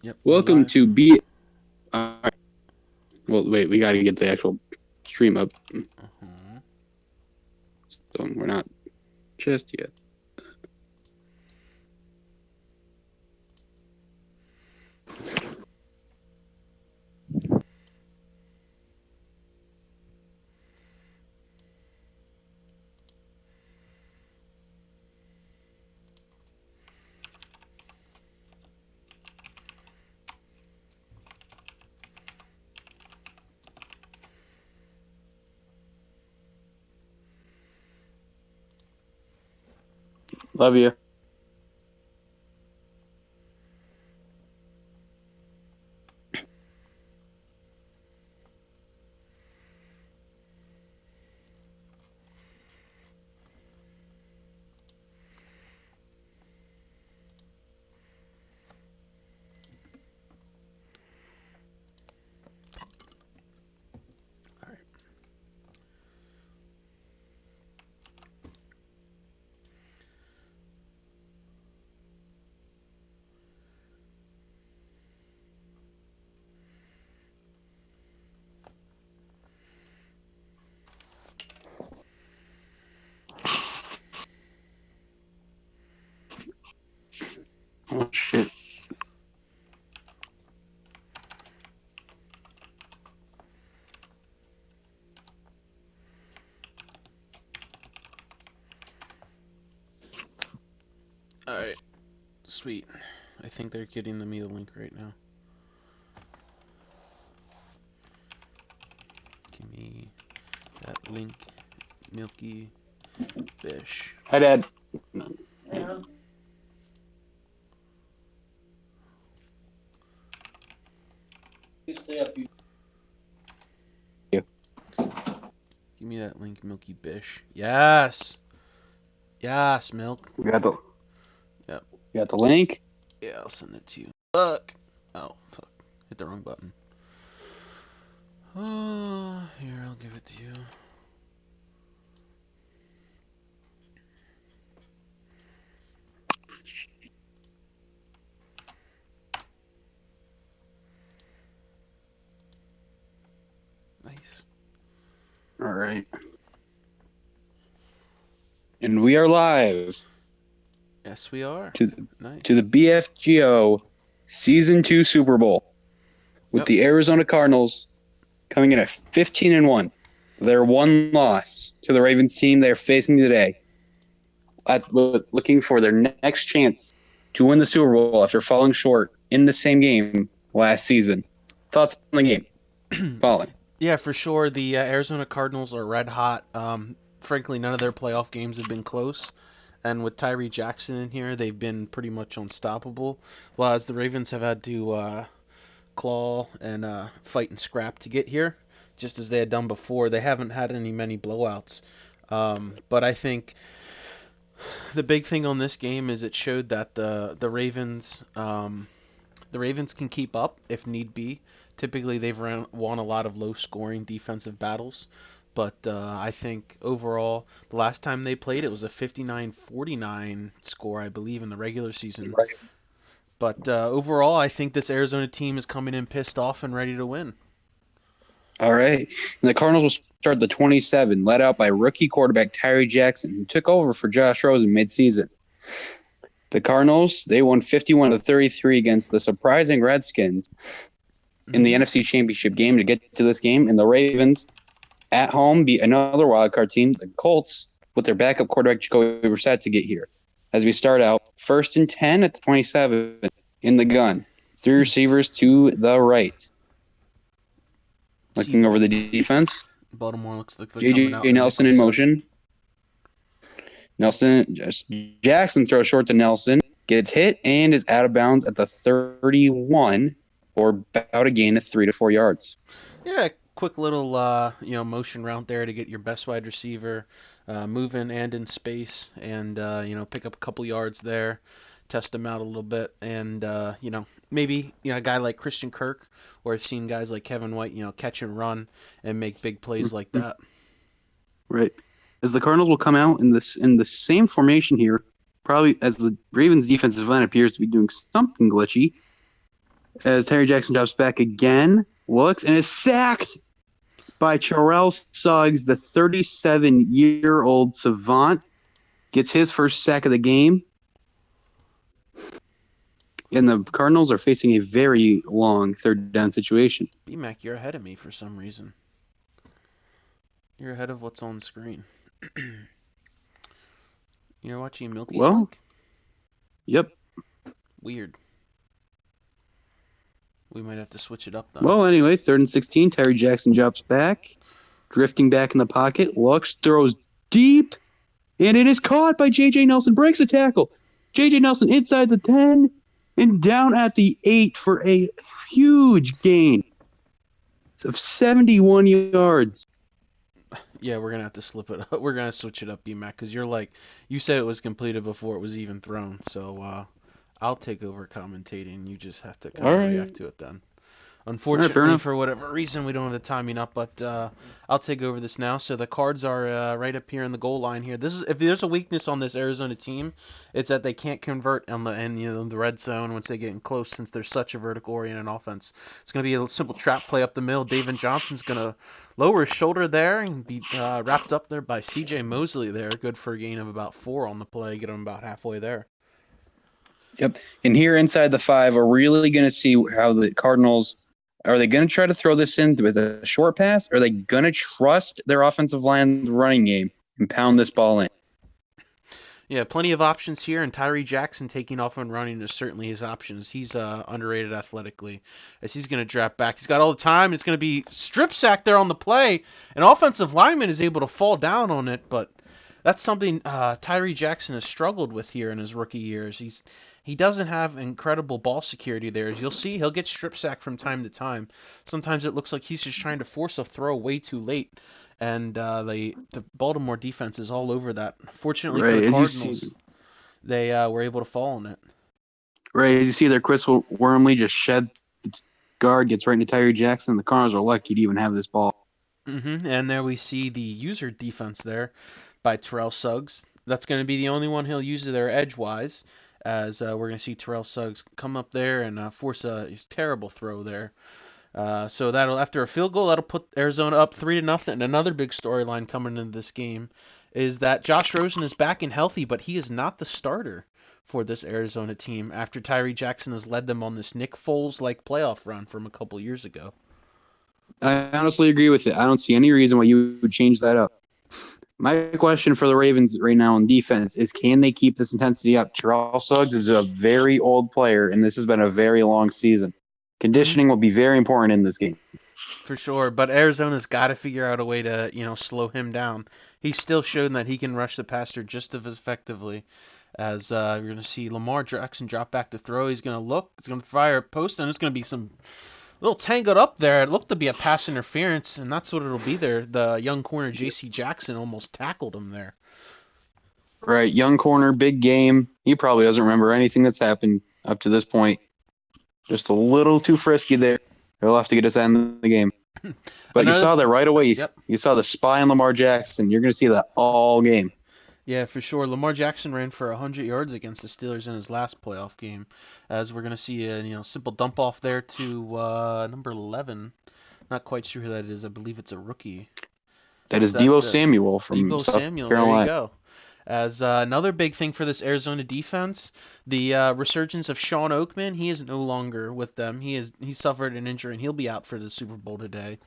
Yep, we're Welcome live. to B. Well, wait, we got to get the actual stream up. Uh-huh. So we're not just yet. Love you. All right. Oh shit. All right. Sweet. I think they're getting me the link right now. Give me that link, Milky Bish. Hi, Dad. Give me that link, Milky Bish. Yes. Yes, Milk. We got the. Yep. We got the link. Yeah, I'll send it to you. Fuck. Oh, fuck. Hit the wrong button. Oh, here, I'll give it to you. Nice. All right. And we are live Yes, we are. to the Nice. BFGO Season 2 Super Bowl with Yep. the Arizona Cardinals coming in at 15-1. Their one loss to the Ravens team they're facing today. Looking for their next chance to win the Super Bowl after falling short in the same game last season. Thoughts on the game? Falling. Yeah, for sure. The Arizona Cardinals are red hot. Frankly, none of their playoff games have been close. And with Tyree Jackson in here, they've been pretty much unstoppable. Whereas the Ravens have had to claw and fight and scrap to get here, just as they had done before. They haven't had many blowouts. But I think the big thing on this game is it showed that the Ravens can keep up if need be. Typically, they've won a lot of low-scoring defensive battles, but I think overall, the last time they played, it was a 59-49 score, I believe, in the regular season. Right. But overall, I think this Arizona team is coming in pissed off and ready to win. All right. And the Cardinals will start the 27, led out by rookie quarterback Tyree Jackson, who took over for Josh Rosen midseason. The Cardinals, they won 51-33 against the surprising Redskins in the NFC Championship game to get to this game. And the Ravens at home beat another wildcard team, the Colts, with their backup quarterback Jacoby Brissett to get here. As we start out, 1st and 10 at the 27 in the gun. 3 receivers to the right. Looking over the defense. Baltimore looks like they're coming out J.J. in a Nelson nickel in set. motion. Jackson throws short to Nelson, gets hit, and is out of bounds at the 31, or about a gain of 3 to 4 yards. Yeah, quick little motion route there to get your best wide receiver moving and in space, and pick up a couple yards there, test them out a little bit, and maybe a guy like Christian Kirk, or I've seen guys like Kevin White, catch and run and make big plays like that. Right. As the Cardinals will come out in the same formation here, probably as the Ravens defensive line appears to be doing something glitchy. as Tyree Jackson drops back again, looks, and is sacked by Terrell Suggs, the 37-year-old savant. Gets his first sack of the game. And the Cardinals are facing a very long third down situation. B-Mac, you're ahead of me for some reason. You're ahead of what's on the screen. You're watching Milky's link? Yep. Weird. We might have to switch it up, though. Well, anyway, 3rd and 16. Tyree Jackson drops back, drifting back in the pocket. Looks, throws deep, and it is caught by J.J. Nelson. Breaks a tackle. J.J. Nelson inside the 10 and down at the 8 for a huge gain of 71 yards. Yeah, we're gonna have to slip it up. We're gonna switch it up, B-Mac, because you said it was completed before it was even thrown. So I'll take over commentating. You just have to kind of react to it then. Unfortunately, for whatever reason, we don't have the timing up, but I'll take over this now. So the Cards are right up here in the goal line here. If there's a weakness on this Arizona team, it's that they can't convert in the red zone once they get in close, since they're such a vertical-oriented offense. It's going to be a simple trap play up the middle. David Johnson's going to lower his shoulder there and be wrapped up there by C.J. Mosley there. Good for a gain of about 4 on the play. Get him about halfway there. Yep. And here inside the 5, we're really going to see how the Cardinals – are they going to try to throw this in with a short pass? Or are they going to trust their offensive line running game and pound this ball in? Yeah, plenty of options here, and Tyree Jackson taking off and running is certainly his options. He's underrated athletically, as he's going to drop back. He's got all the time. It's going to be strip sack there on the play. An offensive lineman is able to fall down on it, but that's something Tyree Jackson has struggled with here in his rookie years. He doesn't have incredible ball security there. As you'll see, he'll get strip sacked from time to time. Sometimes it looks like he's just trying to force a throw way too late, and the Baltimore defense is all over that. Fortunately for the Cardinals, they were able to fall on it. Right, as you see there, Chris Wormley just sheds the guard, gets right into Tyree Jackson. The Cardinals are lucky to even have this ball. And there we see the user defense there by Terrell Suggs. That's going to be the only one he'll use there edgewise, as we're going to see Terrell Suggs come up there and force a terrible throw there. So that'll, after a field goal, that'll put Arizona up 3-0. And another big storyline coming into this game is that Josh Rosen is back and healthy, but he is not the starter for this Arizona team after Tyree Jackson has led them on this Nick Foles-like playoff run from a couple years ago. I honestly agree with it. I don't see any reason why you would change that up. My question for the Ravens right now on defense is, can they keep this intensity up? Terrell Suggs is a very old player, and this has been a very long season. Conditioning will be very important in this game. For sure, but Arizona's got to figure out a way to, slow him down. He's still shown that he can rush the passer just as effectively. As you're going to see Lamar Jackson drop back to throw. He's going to look. He's going to fire a post, and it's going to be some little tangled up there. It looked to be a pass interference, and that's what it'll be there. The young corner, J.C. Jackson, almost tackled him there. Right, young corner, big game. He probably doesn't remember anything that's happened up to this point. Just a little too frisky there. He'll have to get us out of the game. But you saw that right away. You saw the spy on Lamar Jackson. You're going to see that all game. Yeah, for sure. Lamar Jackson ran for 100 yards against the Steelers in his last playoff game. As we're going to see a simple dump off there to number 11. Not quite sure who that is. I believe it's a rookie. That is Deebo Samuel from South Carolina. There you go. As another big thing for this Arizona defense, the resurgence of Sean Oakman. He is no longer with them. He suffered an injury, and he'll be out for the Super Bowl today.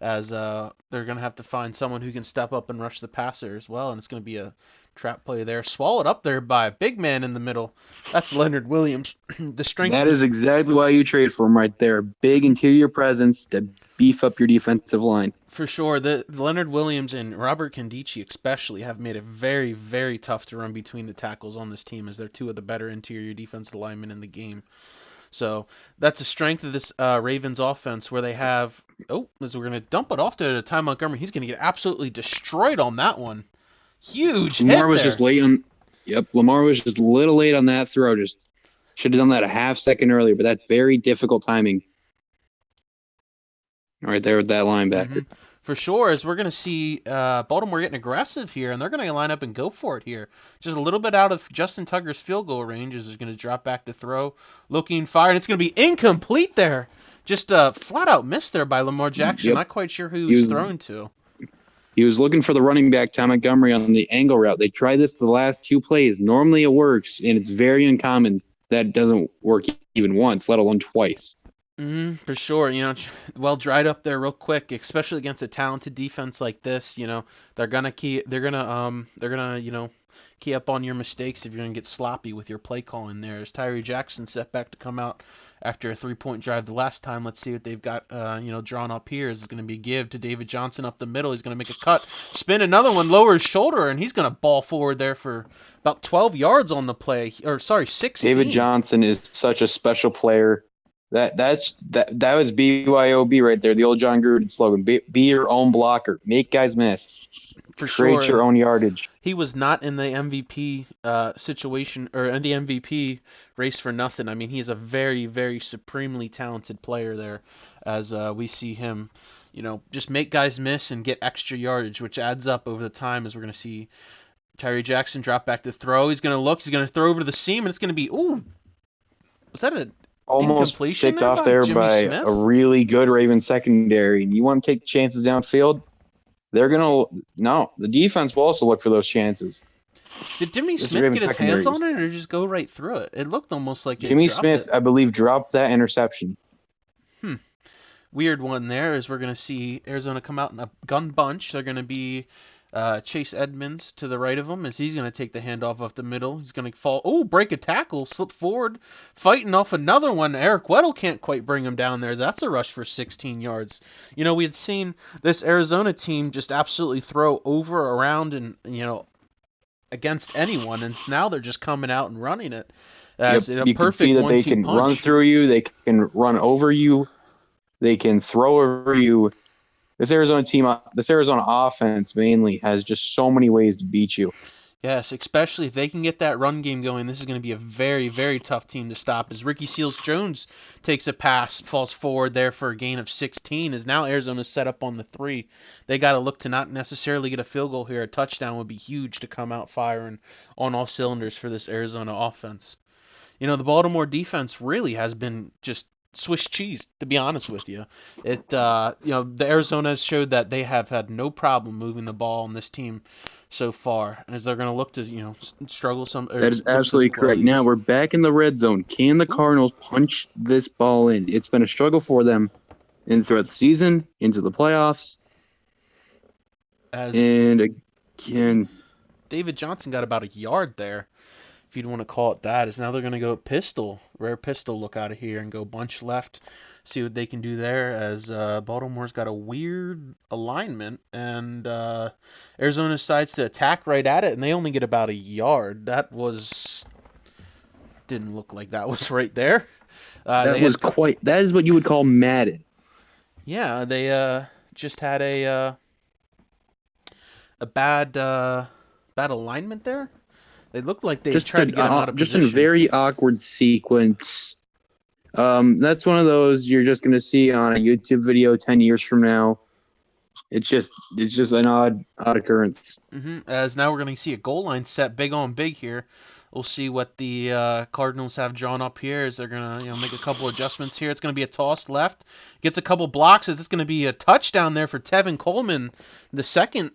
As they're going to have to find someone who can step up and rush the passer as well, and it's going to be a trap play there. Swallowed up there by a big man in the middle. That's Leonard Williams. The strength. That is exactly why you trade for him right there. Big interior presence to beef up your defensive line. For sure. The Leonard Williams and Robert Condici especially have made it very, very tough to run between the tackles on this team, as they're two of the better interior defensive linemen in the game. So that's a strength of this Ravens offense, where they have, as we're going to dump it off to Ty Montgomery. He's going to get absolutely destroyed on that one. Huge hit Lamar was there. just late on. Yep, Lamar was just a little late on that throw. Just should have done that a half second earlier, but that's very difficult timing. Right there with that linebacker. For sure, as we're going to see Baltimore getting aggressive here, and they're going to line up and go for it here. Just a little bit out of Justin Tucker's field goal range as he's going to drop back to throw. Looking, fire, and it's going to be incomplete there. Just a flat-out miss there by Lamar Jackson. Yep. Not quite sure who he He was was throwing to. he was looking for the running back, Tom Montgomery, on the angle route. They tried this the last 2 plays. Normally it works, and it's very uncommon that it doesn't work even once, let alone twice. For sure, well dried up there real quick, especially against a talented defense like this. They're gonna key up on your mistakes if you're gonna get sloppy with your play calling there. As Tyree Jackson set back to come out after a 3-point drive the last time. Let's see what they've got, drawn up here. Is going to be give to David Johnson up the middle. He's going to make a cut, spin another one, lower his shoulder, and he's going to ball forward there for about 12 yards on the play. 16. David Johnson is such a special player. That was BYOB right there, the old John Gruden slogan. Be your own blocker. Make guys miss. For Create your own yardage. He was not in the MVP situation or in the MVP race for nothing. I mean, he is a very, very supremely talented player there, as we see him, just make guys miss and get extra yardage, which adds up over the time. As we're going to see Tyree Jackson drop back to throw. He's going to look. He's going to throw over to the seam, and it's going to be was that a almost picked off there by a really good Ravens secondary? And you want to take chances downfield? The defense will also look for those chances. Did Jimmy Smith get his hands on it or just go right through it? It looked almost like Jimmy Smith, I believe, dropped that interception. Weird one there, as we're going to see Arizona come out in a gun bunch. They're going to be Chase Edmonds to the right of him as he's going to take the handoff off the middle. He's going to fall. Break a tackle, slip forward, fighting off another one. Eric Weddle can't quite bring him down there. That's a rush for 16 yards. We had seen this Arizona team just absolutely throw over, around, and, against anyone, and now they're just coming out and running it. You can see that they can run through you, they can run over you, they can throw over you. This Arizona offense mainly has just so many ways to beat you. Yes, especially if they can get that run game going. This is going to be a very, very tough team to stop. As Ricky Seals-Jones takes a pass, falls forward there for a gain of 16. As now Arizona's set up on the 3. They got to look to not necessarily get a field goal here. A touchdown would be huge to come out firing on all cylinders for this Arizona offense. The Baltimore defense really has been just Swiss cheese, to be honest with you. The Arizona showed that they have had no problem moving the ball on this team so far, as they're going to look to, struggle some. That is absolutely correct. Now we're back in the red zone. Can the Cardinals punch this ball in? It's been a struggle for them throughout the season, into the playoffs. And again, David Johnson got about a yard there, if you'd want to call it that. Is now they're going to go rare pistol look out of here and go bunch left, see what they can do there, as Baltimore's got a weird alignment, and Arizona decides to attack right at it, and they only get about a yard. Didn't look like that was right there. That is what you would call Madden. Yeah, they just had a bad alignment there. They looked like they tried to get him out of position. Just a very awkward sequence. That's one of those you're just going to see on a YouTube video 10 years from now. It's just an odd occurrence. As now we're going to see a goal line set big on big here. We'll see what the Cardinals have drawn up here, as they're going to make a couple adjustments here. It's going to be a toss left. Gets a couple blocks. It's going to be a touchdown there for Tevin Coleman, the second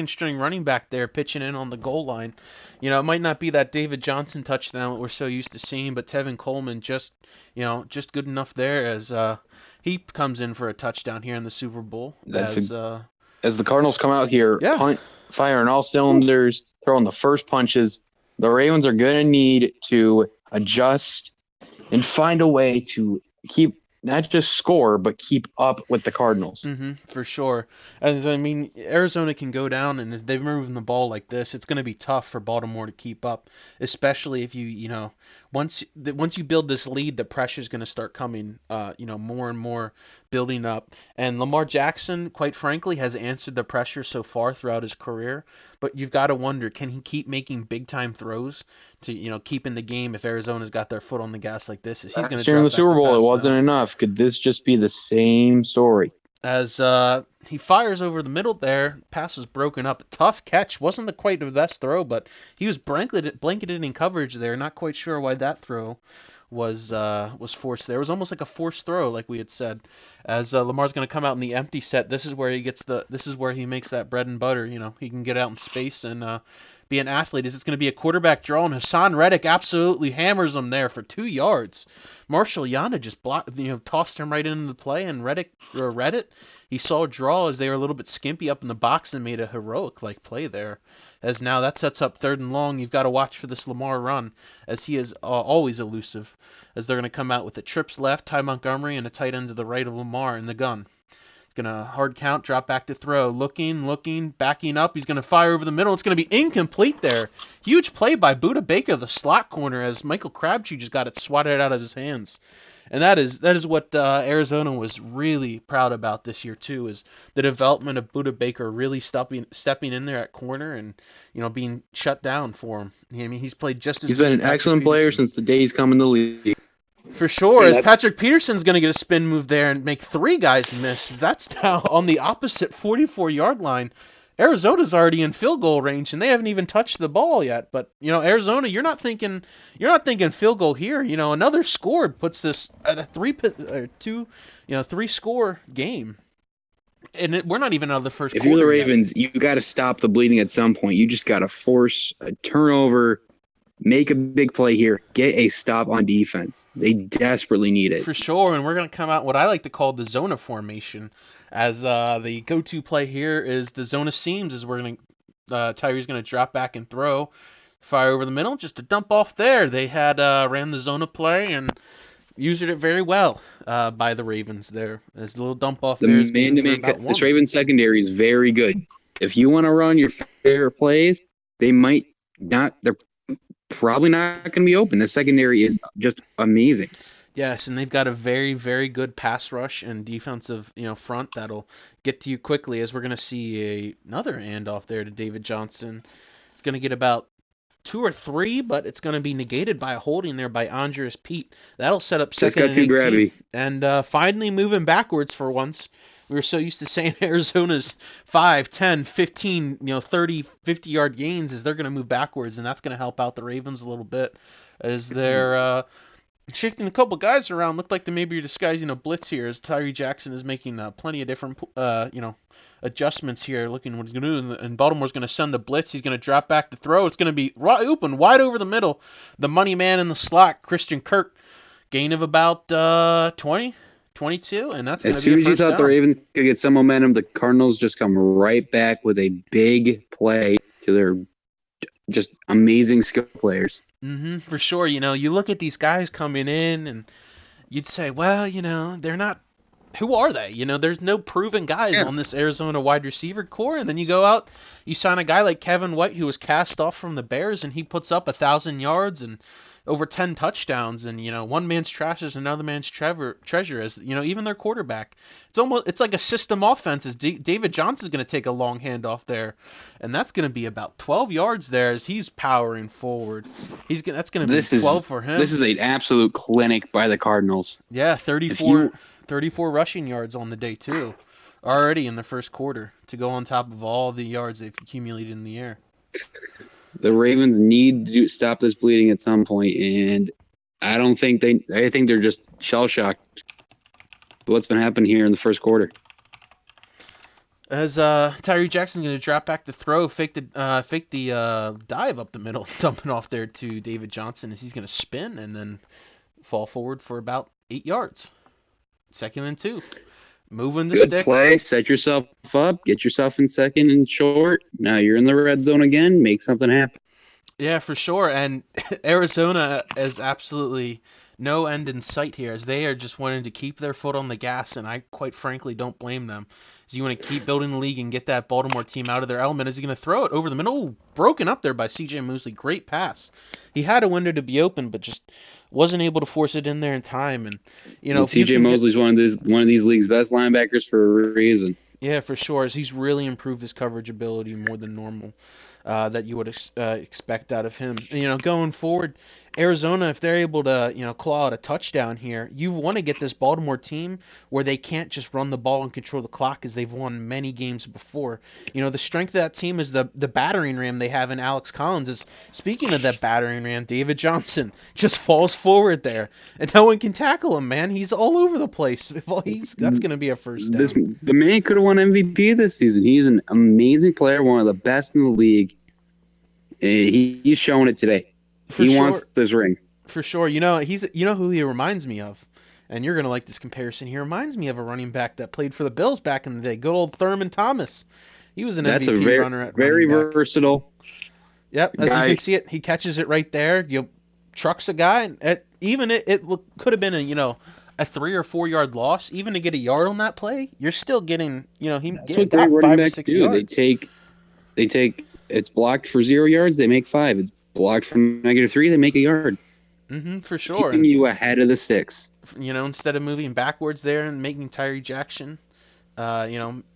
string running back there, pitching in on the goal line. It might not be that David Johnson touchdown that we're so used to seeing, but Tevin Coleman just good enough there, as he comes in for a touchdown here in the Super Bowl. As the Cardinals come out here, firing all cylinders, throwing the first punches, the Ravens are going to need to adjust and find a way to keep, not just score, but keep up with the Cardinals. For sure. Arizona can go down, and as they're moving the ball like this, it's going to be tough for Baltimore to keep up, especially if once you build this lead, the pressure is going to start coming, more and more building up. And Lamar Jackson, quite frankly, has answered the pressure so far throughout his career. But you've got to wonder, can he keep making big time throws to keep in the game if Arizona's got their foot on the gas like this? During the Super Bowl, it wasn't enough. Could this just be the same story? As he fires over the middle there. Pass was broken up. Tough catch. Wasn't quite the best throw, but he was blanketed in coverage there. Not quite sure why that throw was forced there. It was almost like a forced throw, like we had said. As Lamar's going to come out in the empty set, this is where he makes that bread and butter. He can get out in space and be an athlete. Is it's going to be a quarterback draw, and Hassan Reddick absolutely hammers him there for 2 yards. Marshall Yana just tossed him right into the play, and Reddick read it. He saw a draw as they were a little bit skimpy up in the box and made a heroic play there. As now that sets up 3rd and long. You've got to watch for this Lamar run, as he is always elusive. As they're going to come out with the trips left, Ty Montgomery, and a tight end to the right of Lamar in the gun. He's going to hard count, drop back to throw. Looking, backing up. He's going to fire over the middle. It's going to be incomplete there. Huge play by Budda Baker, the slot corner, as Michael Crabtree just got it swatted out of his hands. And that is what Arizona was really proud about this year too, is the development of Budda Baker really stepping in there at corner and being shut down for him. I mean, he's played just as he's been an excellent player since the day he's come in the league. For sure, as Patrick Peterson's going to get a spin move there and make 3 guys miss. That's now on the opposite 44-yard line. Arizona's already in field goal range, and they haven't even touched the ball yet. But Arizona, you're not thinking field goal here. Another score puts this at a 3-score game, and we're not even out of the first. If you're the Ravens, you got to stop the bleeding at some point. You just got to force a turnover, make a big play here, get a stop on defense. They desperately need it for sure. And we're going to come out what I like to call the zona formation. As the go-to play here is the zone of seams, as Tyree's going to drop back and throw, fire over the middle, just a dump off there. They had ran the zona play and used it very well by the Ravens there. There's a little dump off there. This Ravens secondary is very good. If you want to run your fair plays, they're probably not going to be open. The secondary is just amazing. Yes, and they've got a very, very good pass rush and defensive, front that'll get to you quickly. As we're going to see another handoff there to David Johnson. He's going to get about 2 or 3, but it's going to be negated by a holding there by Andres Pete. That'll set up second and 18. And finally moving backwards for once. We were so used to saying Arizona's 5, 10, 15, 30, 50-yard gains, as they're going to move backwards, and that's going to help out the Ravens a little bit as they're shifting a couple guys around. Looked like they maybe are disguising a blitz here, as Tyree Jackson is making plenty of different adjustments here, looking what he's going to do. And Baltimore's going to send the blitz. He's going to drop back to throw. It's going to be open, wide over the middle. The money man in the slot, Christian Kirk, gain of about 20, 22, and that's going to be a first down. As soon as you thought the Ravens could get some momentum, the Cardinals just come right back with a big play to their just amazing skill players. For sure. You look at these guys coming in, and you'd say, well, they're not. Who are they? There's no proven guys on this Arizona wide receiver core. And then you go out, you sign a guy like Kevin White, who was cast off from the Bears, and he puts up 1,000 yards and over 10 touchdowns. And one man's trash is another man's treasure. As even their quarterback, it's like a system offense. As David Johnson's going to take a long handoff there, and that's going to be about 12 yards there as he's powering forward. That's going to be 12 for him. This is an absolute clinic by the Cardinals. Yeah, 34 rushing yards on the day too, already in the first quarter, to go on top of all the yards they've accumulated in the air. The Ravens need to stop this bleeding at some point, and I think they're just shell-shocked by what's been happening here in the first quarter. As Tyree Jackson's going to drop back to throw, fake the dive up the middle, dumping off there to David Johnson, as he's going to spin and then fall forward for about 8 yards. 2nd and 2. Moving the Good stick. Play, set yourself up, get yourself in second and short. Now you're in the red zone again. Make something happen. Yeah, for sure. And Arizona has absolutely no end in sight here, as they are just wanting to keep their foot on the gas, and I quite frankly don't blame them. As you want to keep building the league and get that Baltimore team out of their element. Is he going to throw it over the middle? Ooh, broken up there by C.J. Mosley. Great pass. He had a window to be open, but just wasn't able to force it in there in time. And C.J. Mosley's one of these league's best linebackers for a reason. Yeah, for sure. As he's really improved his coverage ability more than normal. That you would expect out of him. Going forward, Arizona, if they're able to, claw out a touchdown here, you want to get this Baltimore team where they can't just run the ball and control the clock as they've won many games before. The strength of that team is the battering ram they have in Alex Collins. Speaking of that battering ram, David Johnson just falls forward there, and no one can tackle him, man. He's all over the place. That's going to be a first down. The man could have won MVP this season. He's an amazing player, one of the best in the league. He's showing it today. He wants this ring. For sure. You know who he reminds me of? And you're going to like this comparison. He reminds me of a running back that played for the Bills back in the day. Good old Thurman Thomas. He was an MVP runner at very running back. Versatile. Yep, as you can see it, he catches it right there. Trucks a guy. And it could have been a 3 or 4 yard loss. Even to get a yard on that play, you're still getting, That's what great running backs do. Yards. They take it's blocked for 0 yards, they make 5. It's blocked for -3, they make a yard. For sure. Keeping you ahead of the 6. Instead of moving backwards there and making Tyree Jackson,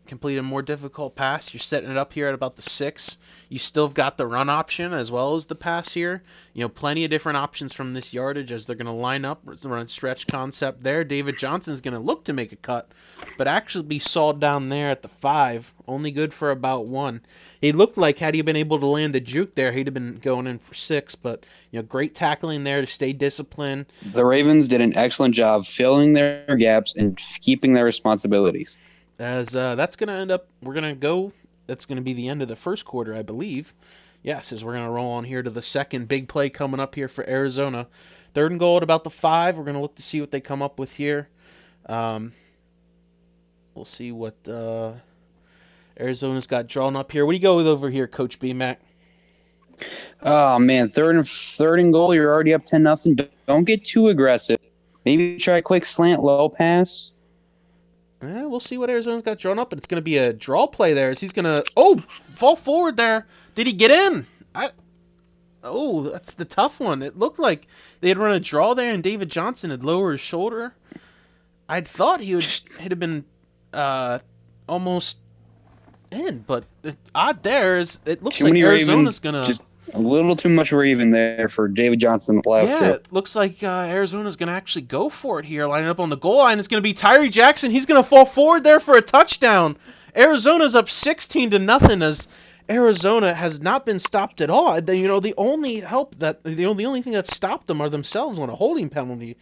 complete a more difficult pass, you're setting it up here at about the 6. You still have got the run option as well as the pass here. Plenty of different options from this yardage as they're going to line up. Run stretch concept there. David Johnson's going to look to make a cut, but actually be sawed down there at the 5. Only good for about 1. He looked like had he been able to land a juke there, he'd have been going in for 6. But great tackling there to stay disciplined. The Ravens did an excellent job filling their gaps and keeping their responsibilities. As that's going to end up, that's going to be the end of the first quarter, I believe. Yes, as we're going to roll on here to the second big play coming up here for Arizona. 3rd and goal at about the 5. We're going to look to see what they come up with here. We'll see what Arizona's got drawn up here. What do you go with over here, Coach B, Mac? Oh, man, third and goal, you're already up 10-0. Don't get too aggressive. Maybe try a quick slant low pass. We'll see what Arizona's got drawn up, but it's going to be a draw play there. As he's going to fall forward there. Did he get in? That's the tough one. It looked like they had run a draw there, and David Johnson had lowered his shoulder. I'd thought he'd have been almost in, but odd there is it looks like Arizona's going to... Just a little too much Raven there for David Johnson. It looks like Arizona's going to actually go for it here. Lining up on the goal line. It's going to be Tyree Jackson. He's going to fall forward there for a touchdown. Arizona's up 16-0 as Arizona has not been stopped at all. The only thing that stopped them are themselves on a holding penalty.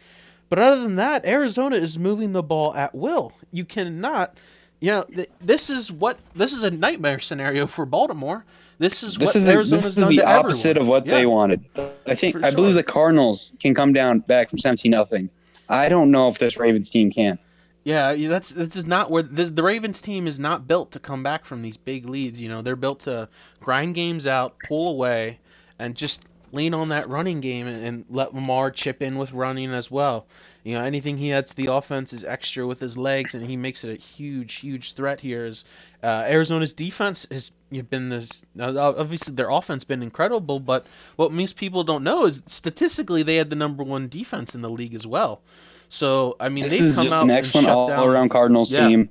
But other than that, Arizona is moving the ball at will. You cannot... this is a nightmare scenario for Baltimore. This is Arizona's done the opposite of what they wanted. I believe the Cardinals can come down back from 17-0. I don't know if this Ravens team can. Yeah, this is not where the Ravens team is not built to come back from these big leads. They're built to grind games out, pull away, and just lean on that running game and let Lamar chip in with running as well. Anything he adds to the offense is extra with his legs, and he makes it a huge, huge threat here. As Arizona's defense has been this, obviously their offense has been incredible, but what most people don't know is statistically they had the number 1 defense in the league as well. So they've come out an excellent all-around Cardinals team.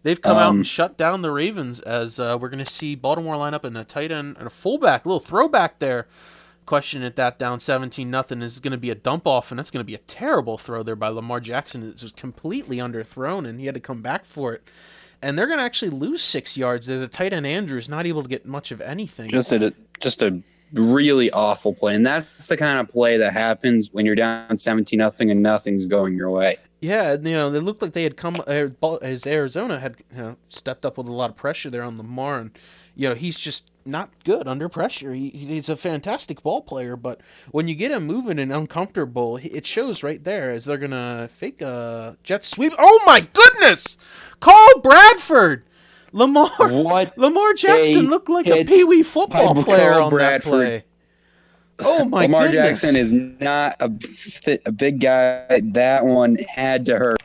They've come out and shut down the Ravens as we're going to see Baltimore line up in a tight end and a fullback, a little throwback there. Question at that down 17-0 is going to be a dump off, and that's going to be a terrible throw there by Lamar Jackson. It's just completely underthrown, and he had to come back for it. And they're going to actually lose 6 yards. The tight end Andrews not able to get much of anything. Just a really awful play, and that's the kind of play that happens when you're down 17-0 and nothing's going your way. Yeah, they looked like they had come as Arizona had stepped up with a lot of pressure there on Lamar, and he's just not good under pressure. He's a fantastic ball player, but when you get him moving and uncomfortable, it shows right there as they're gonna fake a jet sweep. Oh my goodness! Carl Bradford, Lamar Jackson looked like a Pee-wee football player on that play. Oh my Lamar goodness! Jackson is not a big guy. That one had to hurt.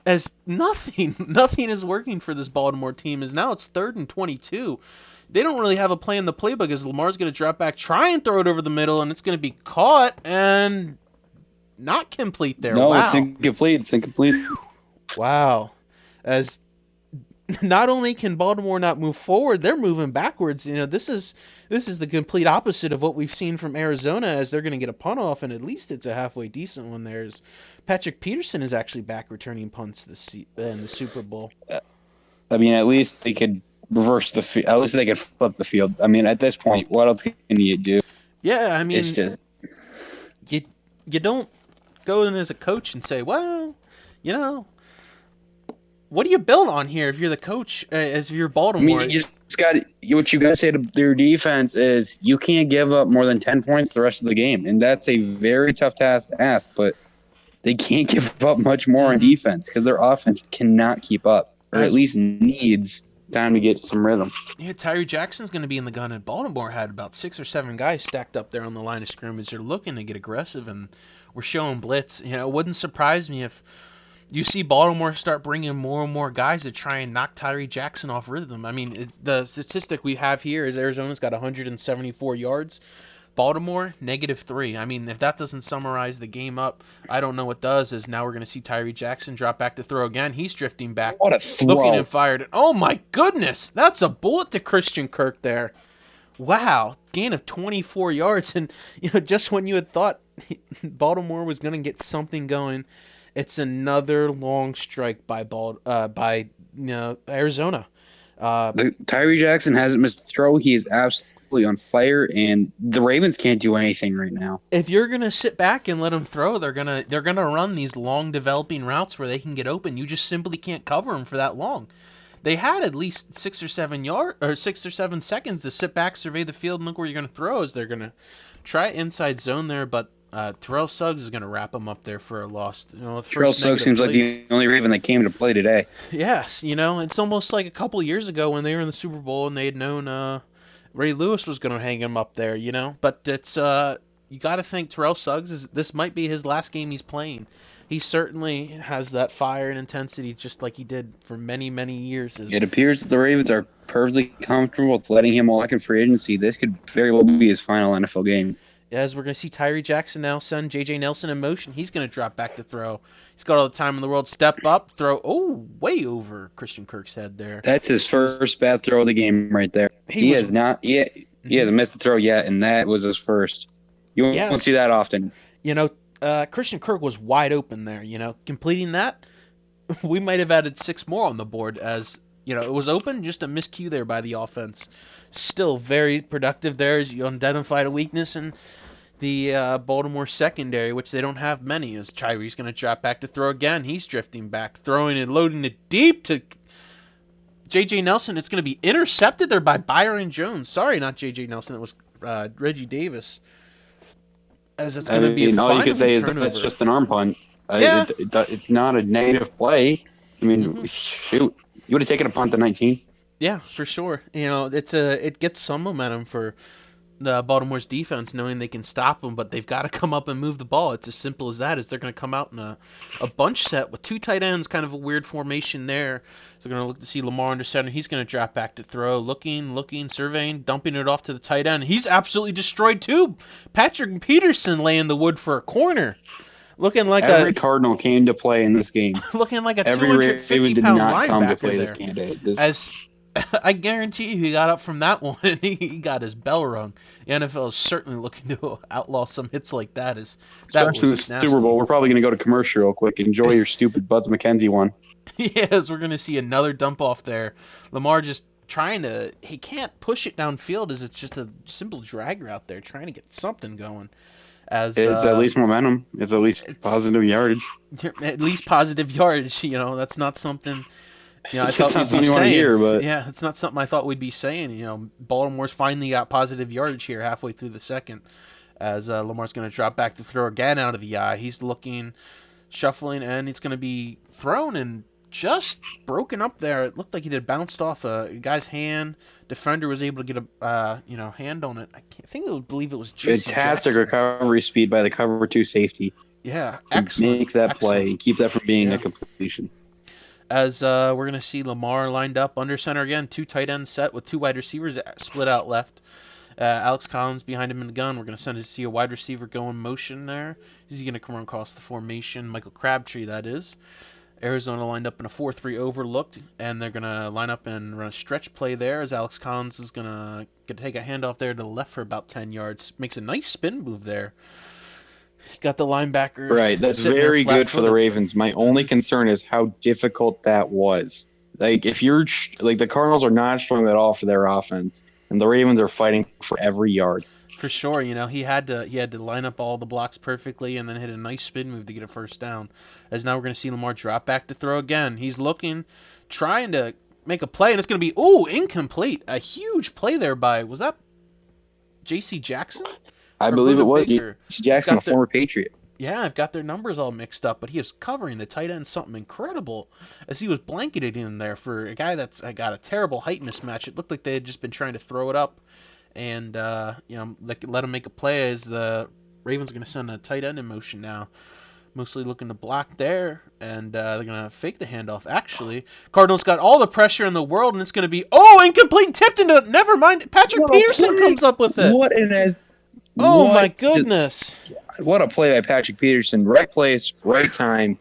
As nothing is working for this Baltimore team, as now it's 3rd and 22. They don't really have a play in the playbook as Lamar's going to drop back, try and throw it over the middle, and it's going to be caught and not complete there. No, wow. It's incomplete. Wow. As not only can Baltimore not move forward, they're moving backwards. This is the complete opposite of what we've seen from Arizona, as they're going to get a punt off, and at least it's a halfway decent one. There's Patrick Peterson is actually back returning punts in the Super Bowl. I mean, at least they could reverse the field. At least they could flip the field. I mean, at this point, what else can you do? Yeah, I It's mean, just you you don't go in as a coach and say, well, you know, what do you build on here if you're the coach, as you're I mean, Baltimore? you just got what you got to say to their defense is you can't give up more than 10 points the rest of the game, and that's a very tough task to ask. But they can't give up much more on defense because their offense cannot keep up, or at As least needs time to get some rhythm. Yeah, Tyree Jackson's going to be in the gun, and Baltimore had about 6 or 7 guys stacked up there on the line of scrimmage. They're looking to get aggressive, and we're showing blitz. It wouldn't surprise me if you see Baltimore start bringing more and more guys to try and knock Tyree Jackson off rhythm. I mean, the statistic we have here is Arizona's got 174 yards. Baltimore, -3. I mean, if that doesn't summarize the game up, I don't know what does. Is now we're going to see Tyree Jackson drop back to throw again. He's drifting back, What a throw! looking and fired. Oh my goodness, that's a bullet to Christian Kirk there. Wow, gain of 24 yards, and just when you had thought Baltimore was going to get something going, it's another long strike by Arizona. Tyree Jackson hasn't missed a throw. He is absolutely on fire, and the Ravens can't do anything right now. If you're gonna sit back and let them throw, they're gonna run these long developing routes where they can get open. You just simply can't cover them for that long. They had at least 6 or 7 seconds to sit back, survey the field, and look where you're gonna throw. As they're gonna try inside zone there, but Terrell Suggs is gonna wrap them up there for a loss. Terrell Suggs seems like the only Raven that came to play today. Yes, it's almost like a couple years ago when they were in the Super Bowl and they had known Ray Lewis was going to hang him up there, But it's you got to think Terrell Suggs this might be his last game he's playing. He certainly has that fire and intensity just like he did for many, many years. It appears that the Ravens are perfectly comfortable with letting him walk in free agency. This could very well be his final NFL game. As we're going to see Tyree Jackson now send J.J. Nelson in motion. He's going to drop back to throw. He's got all the time in the world. Step up, throw. Oh, way over Christian Kirk's head there. That's his first bad throw of the game right there. He hasn't missed a throw yet, and that was his first. You won't see that often. Christian Kirk was wide open there. Completing that, we might have added 6 more on the board as, it was open, just a miscue there by the offense. Still very productive there as you identified a weakness in the Baltimore secondary, which they don't have many, as Tyree's going to drop back to throw again. He's drifting back, throwing and loading it deep to J.J. Nelson. It's going to be intercepted there by Byron Jones. Sorry, not J.J. Nelson. It was Reggie Davis. As it's going to be all you can say is that that's just an arm punt. Yeah. It's not a negative play. I mean, shoot. You would have taken a punt to 19. Yeah, for sure. It gets some momentum for the Baltimore's defense, knowing they can stop them, but they've got to come up and move the ball. It's as simple as that. Is they're going to come out in a bunch set with 2 tight ends, kind of a weird formation there. So they're going to look to see Lamar under center. He's going to drop back to throw, looking, surveying, dumping it off to the tight end. He's absolutely destroyed too. Patrick Peterson laying the wood for a corner. Looking like every Cardinal came to play in this game. Looking like a 250-pound linebacker there. As I guarantee you, he got up from that one and he got his bell rung. The NFL is certainly looking to outlaw some hits like that. Especially the Super Bowl. We're probably going to go to commercial real quick. Enjoy your stupid Buds McKenzie one. Yes, we're going to see another dump off there. Lamar just he can't push it downfield as it's just a simple drag route there, trying to get something going. It's at least momentum. It's at least positive yardage. At least positive yardage. That's not something. I thought we'd be saying. Hear, but yeah, it's not something I thought we'd be saying. Baltimore's finally got positive yardage here halfway through the second, as Lamar's going to drop back to throw again out of the eye. He's looking, shuffling, and it's going to be thrown and just broken up there. It looked like he had bounced off a guy's hand. Defender was able to get a hand on it. I believe it was J.C. Fantastic Jackson. Recovery speed by the cover 2 safety. Yeah, excellent. Make that play and keep that from being a completion. As we're going to see Lamar lined up under center again, 2 tight ends set with 2 wide receivers split out left. Alex Collins behind him in the gun. We're going to send to see a wide receiver go in motion there. Is he going to come across the formation? Michael Crabtree, that is. Arizona lined up in a 4-3 overlooked, and they're going to line up and run a stretch play there as Alex Collins is going to take a handoff there to the left for about 10 yards. Makes a nice spin move there. Got the linebacker Right. That's sitting there very good for the flat-footed. Ravens. My only concern is how difficult that was. Like, if you're like the Cardinals are not strong at all for their offense, and the Ravens are fighting for every yard. For sure, he had to line up all the blocks perfectly and then hit a nice spin move to get a first down. As now we're going to see Lamar drop back to throw again. He's looking, trying to make a play, and it's going to be incomplete. A huge play there by was that J.C. Jackson I or believe it Buda was Baker? Jackson, the former Patriot. Yeah, I've got their numbers all mixed up, but he was covering the tight end something incredible as he was blanketed in there for a guy that's got a terrible height mismatch. It looked like they had just been trying to throw it up and let him make a play as the Ravens are going to send a tight end in motion now. Mostly looking to block there, and they're going to fake the handoff. Actually, Cardinals got all the pressure in the world, and it's going to be, incomplete, tipped into, never mind, Patrick Peterson comes up with it. Oh, my goodness. What a play by Patrick Peterson. Right place, right time.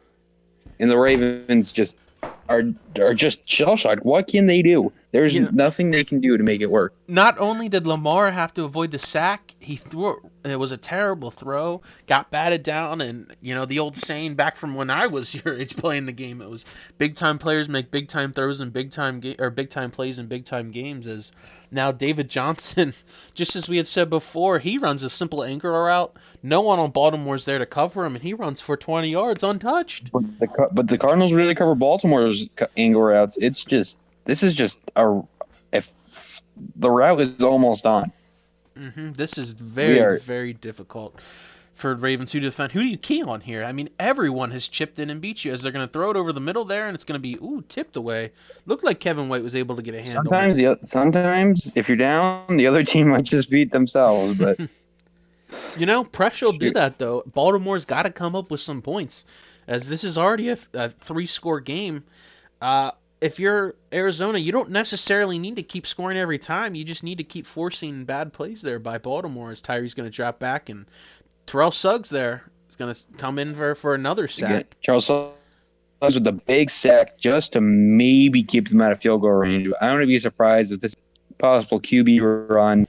And the Ravens just are just shell-shocked. What can they do? There's nothing they can do to make it work. Not only did Lamar have to avoid the sack, he threw it was a terrible throw, got batted down, and the old saying back from when I was your age playing the game, it was big time players make big time throws in big time big time plays in big time games. As now David Johnson, just as we had said before, he runs a simple angle route. No one on Baltimore's there to cover him, and he runs for 20 yards untouched. But the Cardinals really cover Baltimore's angle routes. This is just if the route is almost on. This is very, very difficult for Ravens to defend. Who do you key on here? I mean, everyone has chipped in and beat you as they're going to throw it over the middle there, and it's going to be, tipped away. Looked like Kevin White was able to get a hand on it. Sometimes, if you're down, the other team might just beat themselves. But pressure will do that, though. Baltimore's got to come up with some points, as this is already a 3-score game. If you're Arizona, you don't necessarily need to keep scoring every time. You just need to keep forcing bad plays there by Baltimore as Tyree's going to drop back, and Terrell Suggs there is going to come in for another sack. Charles Suggs with the big sack just to maybe keep them out of field goal range. I wouldn't be surprised if this possible QB run,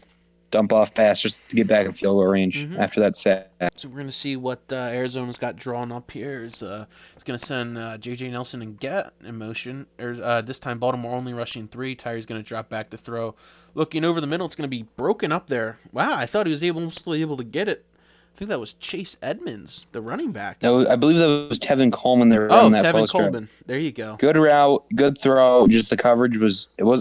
dump off pass just to get back in field goal range after that sack. So we're going to see what Arizona's got drawn up here. It's going to send J.J. Nelson and Get in motion. This time Baltimore only rushing 3. Tyree's going to drop back to throw. Looking over the middle, it's going to be broken up there. Wow, I thought he was still able to get it. I think that was Chase Edmonds, the running back. No, I believe that was Tevin Coleman there. Tevin Coleman. There you go. Good route, good throw. Just the coverage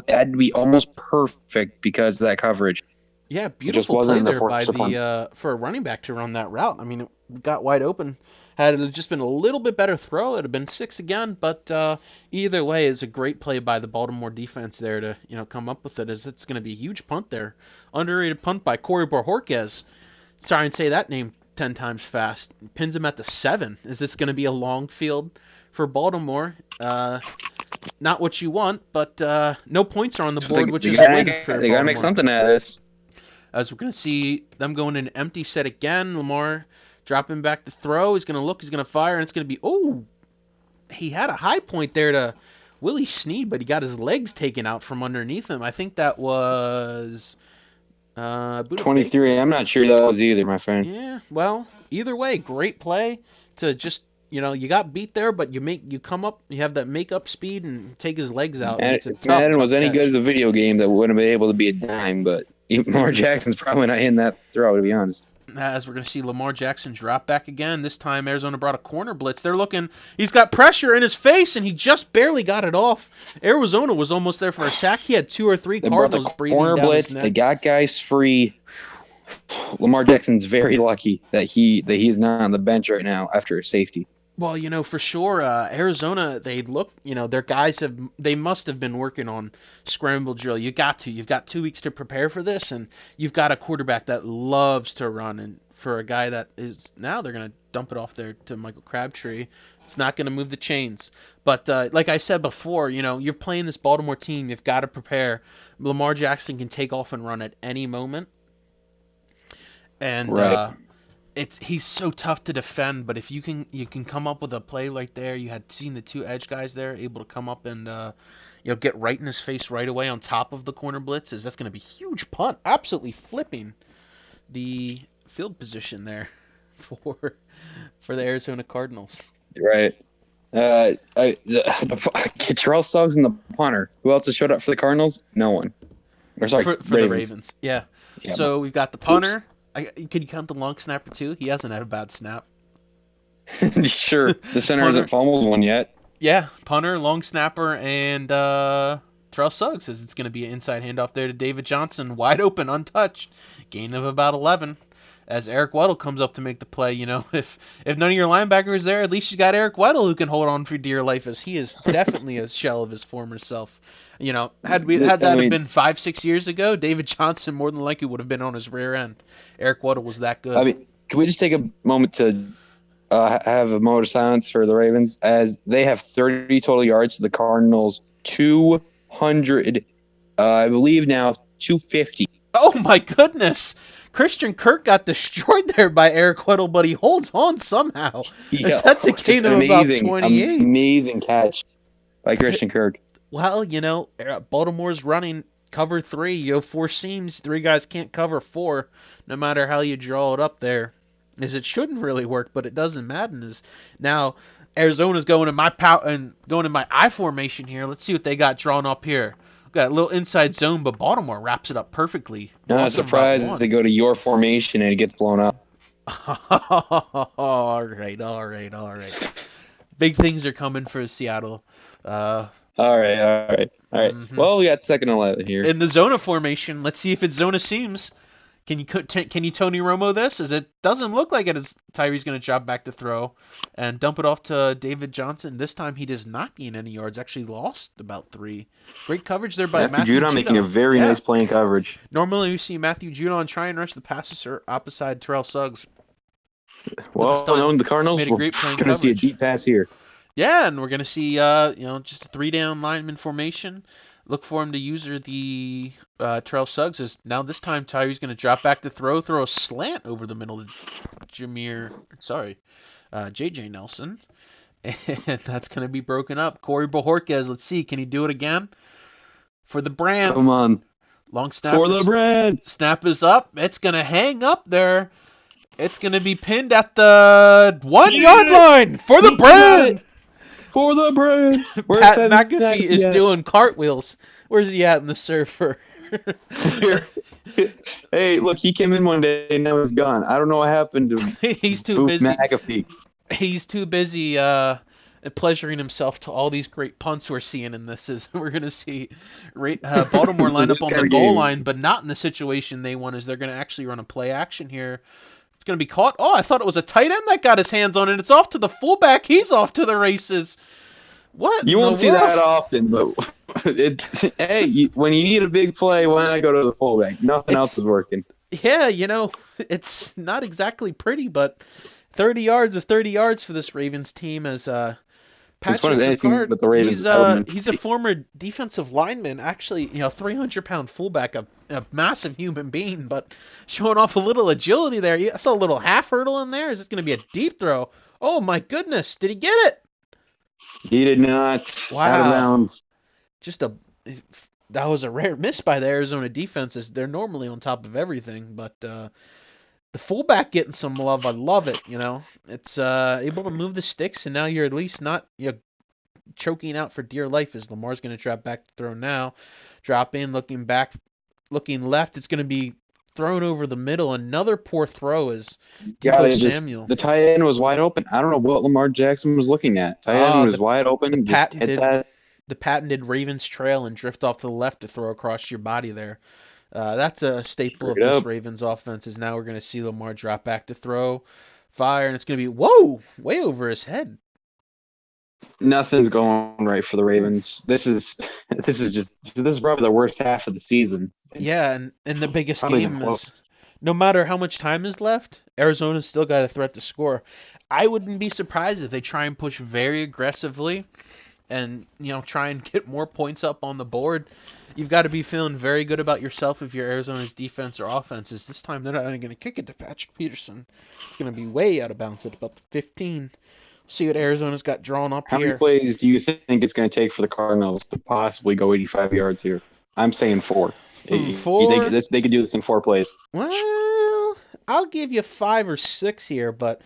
had to be almost perfect because of that coverage. Yeah, beautiful play there for a running back to run that route. I mean, it got wide open. Had it just been a little bit better throw, it would have been 6 again. But either way, it's a great play by the Baltimore defense there to come up with it. As it's going to be a huge punt there, underrated punt by Corey Bojorquez. Try and say that name 10 times fast. Pins him at the 7. Is this going to be a long field for Baltimore? Not what you want, but no points are on the board, which is great for They got to make something out of this. As we're going to see them going in an empty set again. Lamar dropping back to throw. He's going to look. He's going to fire. And it's going to be, he had a high point there to Willie Snead, but he got his legs taken out from underneath him. I think that was 23. I'm not sure that was either, my friend. Yeah, well, either way, great play to just, you got beat there, but you come up, you have that make-up speed and take his legs out. If Madden was any good as a video game, that wouldn't have been able to be a dime, but Lamar Jackson's probably not hitting that throw, to be honest. As we're going to see Lamar Jackson drop back again. This time Arizona brought a corner blitz. They're looking. He's got pressure in his face, and he just barely got it off. Arizona was almost there for a sack. He had 2 or 3 Cardinals breathing down blitz. his neck. They got guys free. Lamar Jackson's very lucky that he's not on the bench right now after a safety. Well, for sure, Arizona, their guys they must have been working on scramble drill. You've got 2 weeks to prepare for this, and you've got a quarterback that loves to run, and for a guy that is, now they're going to dump it off there to Michael Crabtree. It's not going to move the chains. But like I said before, you're playing this Baltimore team. You've got to prepare. Lamar Jackson can take off and run at any moment. And, right. he's so tough to defend, but if you can come up with a play right there, you had seen the two edge guys there able to come up and get right in his face right away on top of the corner blitzes. That's going to be huge punt, absolutely flipping the field position there for the Arizona Cardinals. Right. Terrell Suggs and the punter. Who else has showed up for the Cardinals? No one. Or sorry, For the Ravens. Yeah. Yeah. So we've got the punter. Can you count the long snapper too? He hasn't had a bad snap. Sure. The center Punter. hasn't fumbled one yet. Yeah, punter, long snapper, and Terrell Suggs says it's going to be an inside handoff there to David Johnson, wide open, untouched, gain of about 11. As Eric Weddle comes up to make the play, if none of your linebackers there, at least you got Eric Weddle who can hold on for dear life, as he is definitely a shell of his former self. Had that have been 5-6 years ago, David Johnson more than likely would have been on his rear end. Eric Weddle was that good. I mean, can we just take a moment to have a moment of silence for the Ravens, as they have 30 total yards to the Cardinals 200, I believe now 250. Oh my goodness! Christian Kirk got destroyed there by Eric Weddle, but he holds on somehow. Yeah, That's a gain of about 28. Amazing catch by Christian Kirk. Well, Baltimore's running cover 3. You have 4 seams. 3 guys can't cover 4, no matter how you draw it up there. As it shouldn't really work, but it doesn't matter. Now Arizona's going in my I formation here. Let's see what they got drawn up here. Got a little inside zone, but Baltimore wraps it up perfectly. Not surprised if they go to your formation and it gets blown up. All right. Big things are coming for Seattle. All right. Mm-hmm. Well, we got 2nd and 11 here. In the zona formation, let's see if it's zona seams. Can you Tony Romo this? As it doesn't look like it is. Tyree's going to drop back to throw and dump it off to David Johnson. This time he does not gain any yards. Actually lost about 3. Great coverage there by Matthew Judon. Making a very nice play in coverage. Normally we see Matthew Judon try and rush the passer opposite Terrell Suggs. Well, the Cardinals are going to see a deep pass here. Yeah, and we're going to see just a 3-down lineman formation. Look for him to use the Terrell Suggs. As now this time Tyree's going to drop back to throw a slant over the middle to JJ Nelson. And that's going to be broken up. Corey Bojorquez, let's see, can he do it again? For the brand. Come on. Long snap. For the brand. Snap is up. It's going to hang up there. It's going to be pinned at the 1-yard line for the brand. For the brand. Pat McAfee is doing cartwheels. Where's he at in the surfer? Hey, look, he came in one day and now he's gone. I don't know what happened to He's too busy. McAfee. He's too busy pleasuring himself to all these great punts we're seeing in this. Is we're going to see Baltimore line up on the goal line, but not in the situation they want. Is they're going to actually run a play action here. It's going to be caught. Oh, I thought it was a tight end that got his hands on it. It's off to the fullback. He's off to the races. What? You won't see that often, but when you need a big play, why not go to the fullback? Nothing else is working. Yeah, it's not exactly pretty, but 30 yards is 30 yards for this Ravens team. As Patrick Ricard, but the Ravens he's a former defensive lineman, actually, 300-pound fullback, a massive human being, but showing off a little agility there. I saw a little half hurdle in there. Is this going to be a deep throw? Oh my goodness, did he get it? He did not. Wow. Out of bounds. That was a rare miss by the Arizona defense, as they're normally on top of everything, but the fullback getting some love, I love it. It's able to move the sticks, and now you're at least not choking out for dear life. As Lamar's going to drop back to throw now, drop in, looking back, looking left. It's going to be thrown over the middle. Another poor throw is Samuel. The tight end was wide open. I don't know what Lamar Jackson was looking at. Tight end was wide open. The patented Ravens trail and drift off to the left to throw across your body there. That's a staple of this Ravens offense. Is now we're going to see Lamar drop back to throw, fire, and it's going to be way over his head. Nothing's going right for the Ravens. This is probably the worst half of the season. Yeah, and the biggest game is, no matter how much time is left, Arizona's still got a threat to score. I wouldn't be surprised if they try and push very aggressively and try and get more points up on the board. You've got to be feeling very good about yourself if you're Arizona's defense or offense. Is this time they're not going to kick it to Patrick Peterson. It's going to be way out of bounds at about the 15. See what Arizona's got drawn up How here. many plays do you think it's going to take for the Cardinals to possibly go 85 yards here? I'm saying 4. You think they could do this in 4 plays? Well, I'll give you 5 or 6 here, but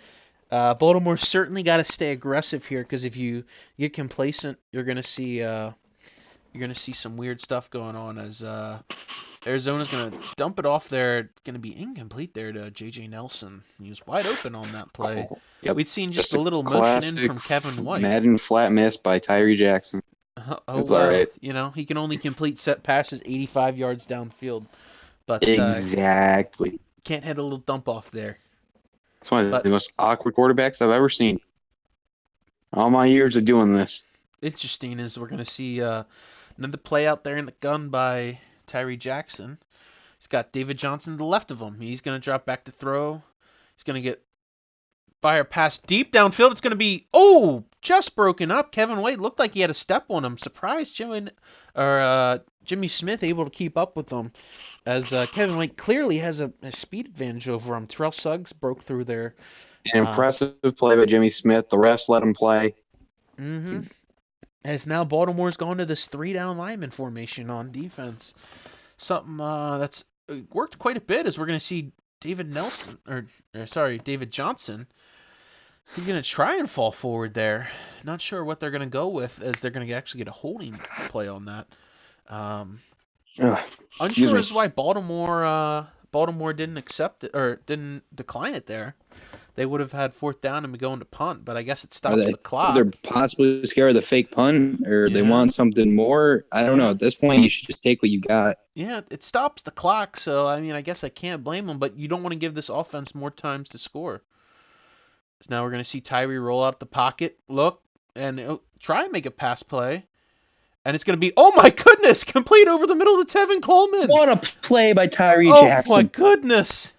Baltimore certainly got to stay aggressive here, because if you get complacent, you're gonna see some weird stuff going on, as Arizona's gonna dump it off there. It's gonna be incomplete there to J.J. Nelson. He was wide open on that play. Oh, yep. We'd seen just a little motion in from Kevin White. Madden flat miss by Tyree Jackson. It's all right. He can only complete set passes 85 yards downfield, but exactly can't hit a little dump off there. It's one of the most awkward quarterbacks I've ever seen. All my years of doing this. Interesting is we're going to see another play out there in the gun by Tyree Jackson. He's got David Johnson to the left of him. He's going to drop back to throw. He's going to get fire pass deep downfield. It's going to be, just broken up. Kevin White looked like he had a step on him. Surprised Jimmy Smith able to keep up with them, as Kevin White clearly has a speed advantage over him. Terrell Suggs broke through there. An impressive play by Jimmy Smith. The refs let him play. Mm-hmm. As now Baltimore's gone to this 3-down lineman formation on defense. Something that's worked quite a bit, as we're going to see David Johnson. He's going to try and fall forward there. Not sure what they're going to go with, as they're going to actually get a holding play on that. Unsure as why Baltimore didn't accept it or didn't decline it there. They would have had 4th down and be going to punt, but I guess it stops the clock. They're possibly scared of the fake punt, or they want something more. I don't know. At this point, you should just take what you got. Yeah, it stops the clock, so I guess I can't blame them, but you don't want to give this offense more times to score. So now we're going to see Tyree roll out the pocket, look, and try and make a pass play. And it's going to be, oh my goodness, complete over the middle to Tevin Coleman. What a play by Tyree Jackson. Oh my goodness.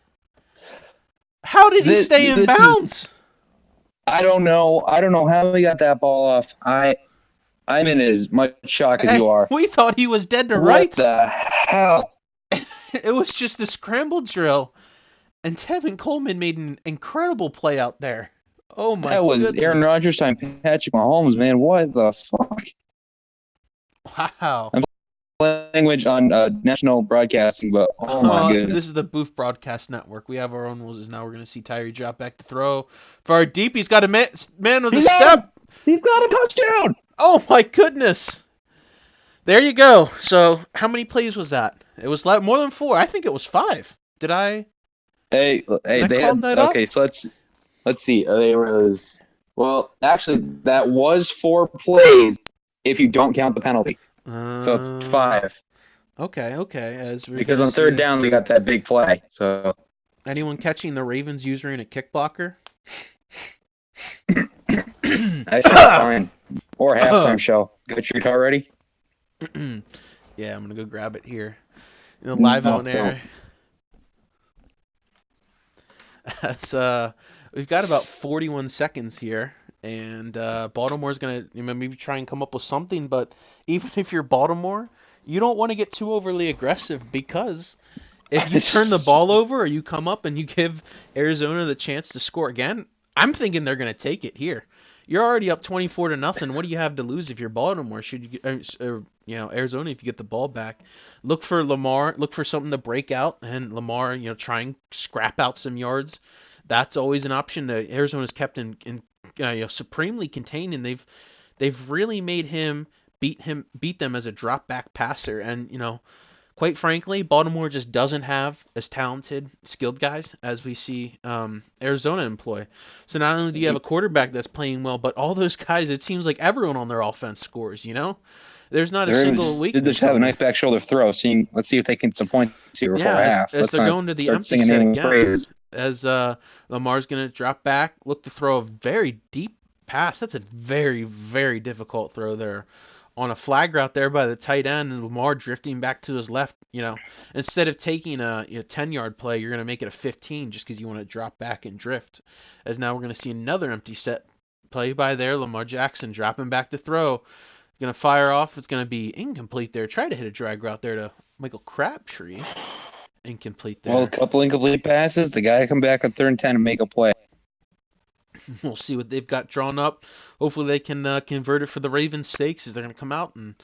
How did he stay in bounds? I don't know. I don't know how he got that ball off. I'm in as much shock as you are. We thought he was dead to rights. What the hell? It was just a scramble drill. And Tevin Coleman made an incredible play out there. Oh my That was goodness. Aaron Rodgers time Patrick Mahomes, man. What the fuck? Wow. Language on national broadcasting, but oh my goodness. This is the Booth Broadcast Network. We have our own rules. Now we're going to see Tyree drop back to throw. Far deep. He's got a man with a step. He's got a touchdown. Oh my goodness. There you go. So how many plays was that? It was more than 4. I think it was 5. Did I? Hey, they had okay. So let's see. They was actually that was 4 plays if you don't count the penalty. So it's 5. Okay. Because on 3rd down, we got that big play. So anyone catching the Ravens user in a kick blocker? Nice, fine. Or halftime show. Got your guitar ready? Yeah, I'm gonna go grab it here. Live on air. We've got about 41 seconds here. And Baltimore's going to maybe try and come up with something. But even if you're Baltimore, you don't want to get too overly aggressive, because if you turn the ball over or you come up and you give Arizona the chance to score again, I'm thinking they're going to take it here. You're already up 24-0. What do you have to lose if you're Baltimore? Should you, Arizona, if you get the ball back, look for Lamar, look for something to break out, and Lamar, try and scrap out some yards. That's always an option. Arizona's kept in supremely contained, and they've really made him beat them as a drop back passer. And quite frankly, Baltimore just doesn't have as talented, skilled guys as we see Arizona employ. So not only do you have a quarterback that's playing well, but all those guys, it seems like everyone on their offense scores. There's not a single weakness. They just have a nice back shoulder throw. Let's see if they can get some points here before half. As they're going to the empty set again. As Lamar's going to drop back, look to throw a very deep pass. That's a very, very difficult throw there on a flag route there by the tight end, and Lamar drifting back to his left. Instead of taking a 10-yard play, you're going to make it a 15 just because you want to drop back and drift. As now we're going to see another empty set play by there. Lamar Jackson dropping back to throw. Going to fire off. It's going to be incomplete there. Try to hit a drag route there to Michael Crabtree. Incomplete there. Well, a couple incomplete passes. The guy come back on 3rd and 10 and make a play. We'll see what they've got drawn up. Hopefully they can convert it for the Ravens' sakes, as they're going to come out and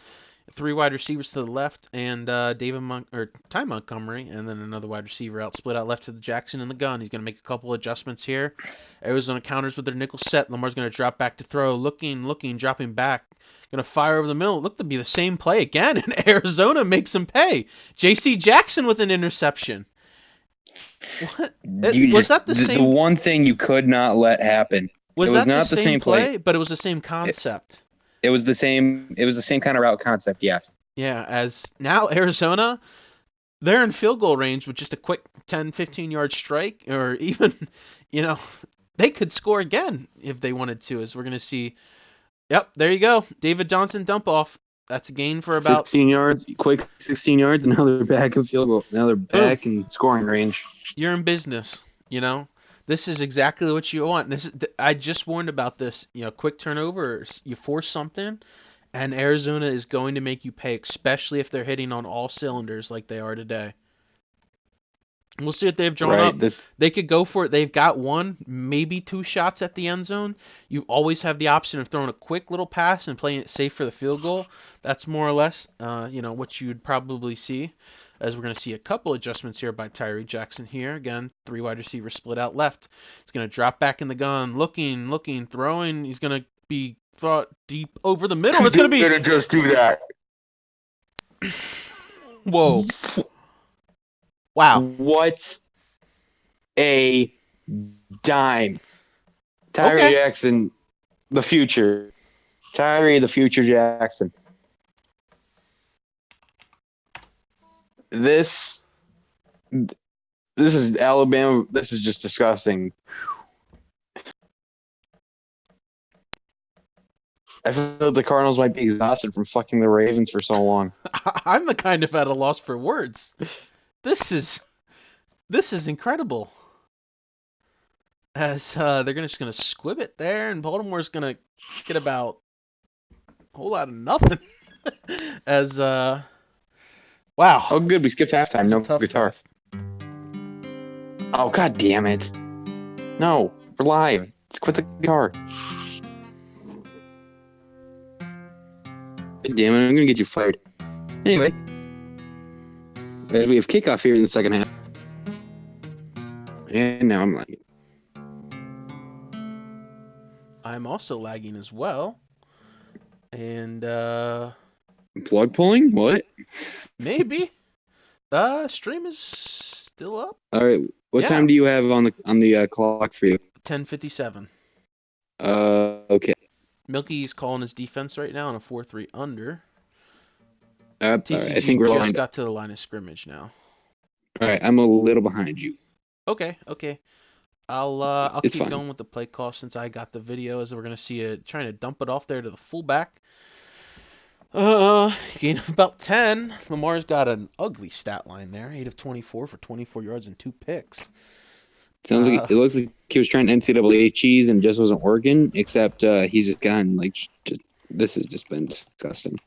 3 wide receivers to the left and Ty Montgomery, and then another wide receiver out, split out left to the Jackson in the gun. He's going to make a couple adjustments here. Arizona counters with their nickel set. Lamar's going to drop back to throw, looking, dropping back. Going to fire over the middle. Look to be the same play again, and Arizona makes him pay. J.C. Jackson with an interception. What? Was that the same? The one thing you could not let happen. Was it was that not the same play? But it was the same concept. It was the same. It was the same kind of route concept. Yes. Yeah. As now Arizona, they're in field goal range with just a quick 10, 15-yard strike, or even, they could score again if they wanted to. As we're gonna see. Yep. There you go. David Johnson dump off. That's a gain for about 16 yards, quick 16 yards, and now they're back in field goal. Now they're back in scoring range. You're in business, This is exactly what you want. I just warned about this. Quick turnover, you force something, and Arizona is going to make you pay, especially if they're hitting on all cylinders like they are today. We'll see what they've drawn up. They could go for it. They've got 1, maybe 2 shots at the end zone. You always have the option of throwing a quick little pass and playing it safe for the field goal. That's more or less, what you'd probably see. As we're going to see a couple adjustments here by Tyree Jackson here. Again, 3 wide receivers split out left. He's going to drop back in the gun, looking, throwing. He's going to be thought deep over the middle. It's going to be. You're going to just do that. Whoa. Wow. What a dime. Tyree Jackson, the future. Tyree, the future Jackson. This is Alabama. This is just disgusting. I feel like the Cardinals might be exhausted from fucking the Ravens for so long. I'm the kind of at a loss for words. This is incredible. As they're just gonna squib it there, and Baltimore's gonna get about a whole lot of nothing. As wow. Oh, good. We skipped halftime. No guitar. Fest. Oh, god damn it. No, we're live. Let's quit the guitar. God damn it, I'm gonna get you fired. Anyway, as we have kickoff here in the second half. And now I'm lagging. I'm also lagging as well. And Plug pulling? What? maybe. Stream is still up. All right. What time do you have on the clock for you? 10:57. Okay. Milky's calling his defense right now on a 4-3 under. TCG I think we're just lined got to the line of scrimmage now. All right, I'm a little behind you. Okay. I'll It's keep fine. going with the play call since I got the video, as we're gonna see it trying to dump it off there to the fullback. Gain of about 10. Lamar's got an ugly stat line there. 8 of 24 for 24 yards and 2 picks. Sounds like it looks like he was trying NCAA cheese and just wasn't working. Except he's just gone this has just been disgusting.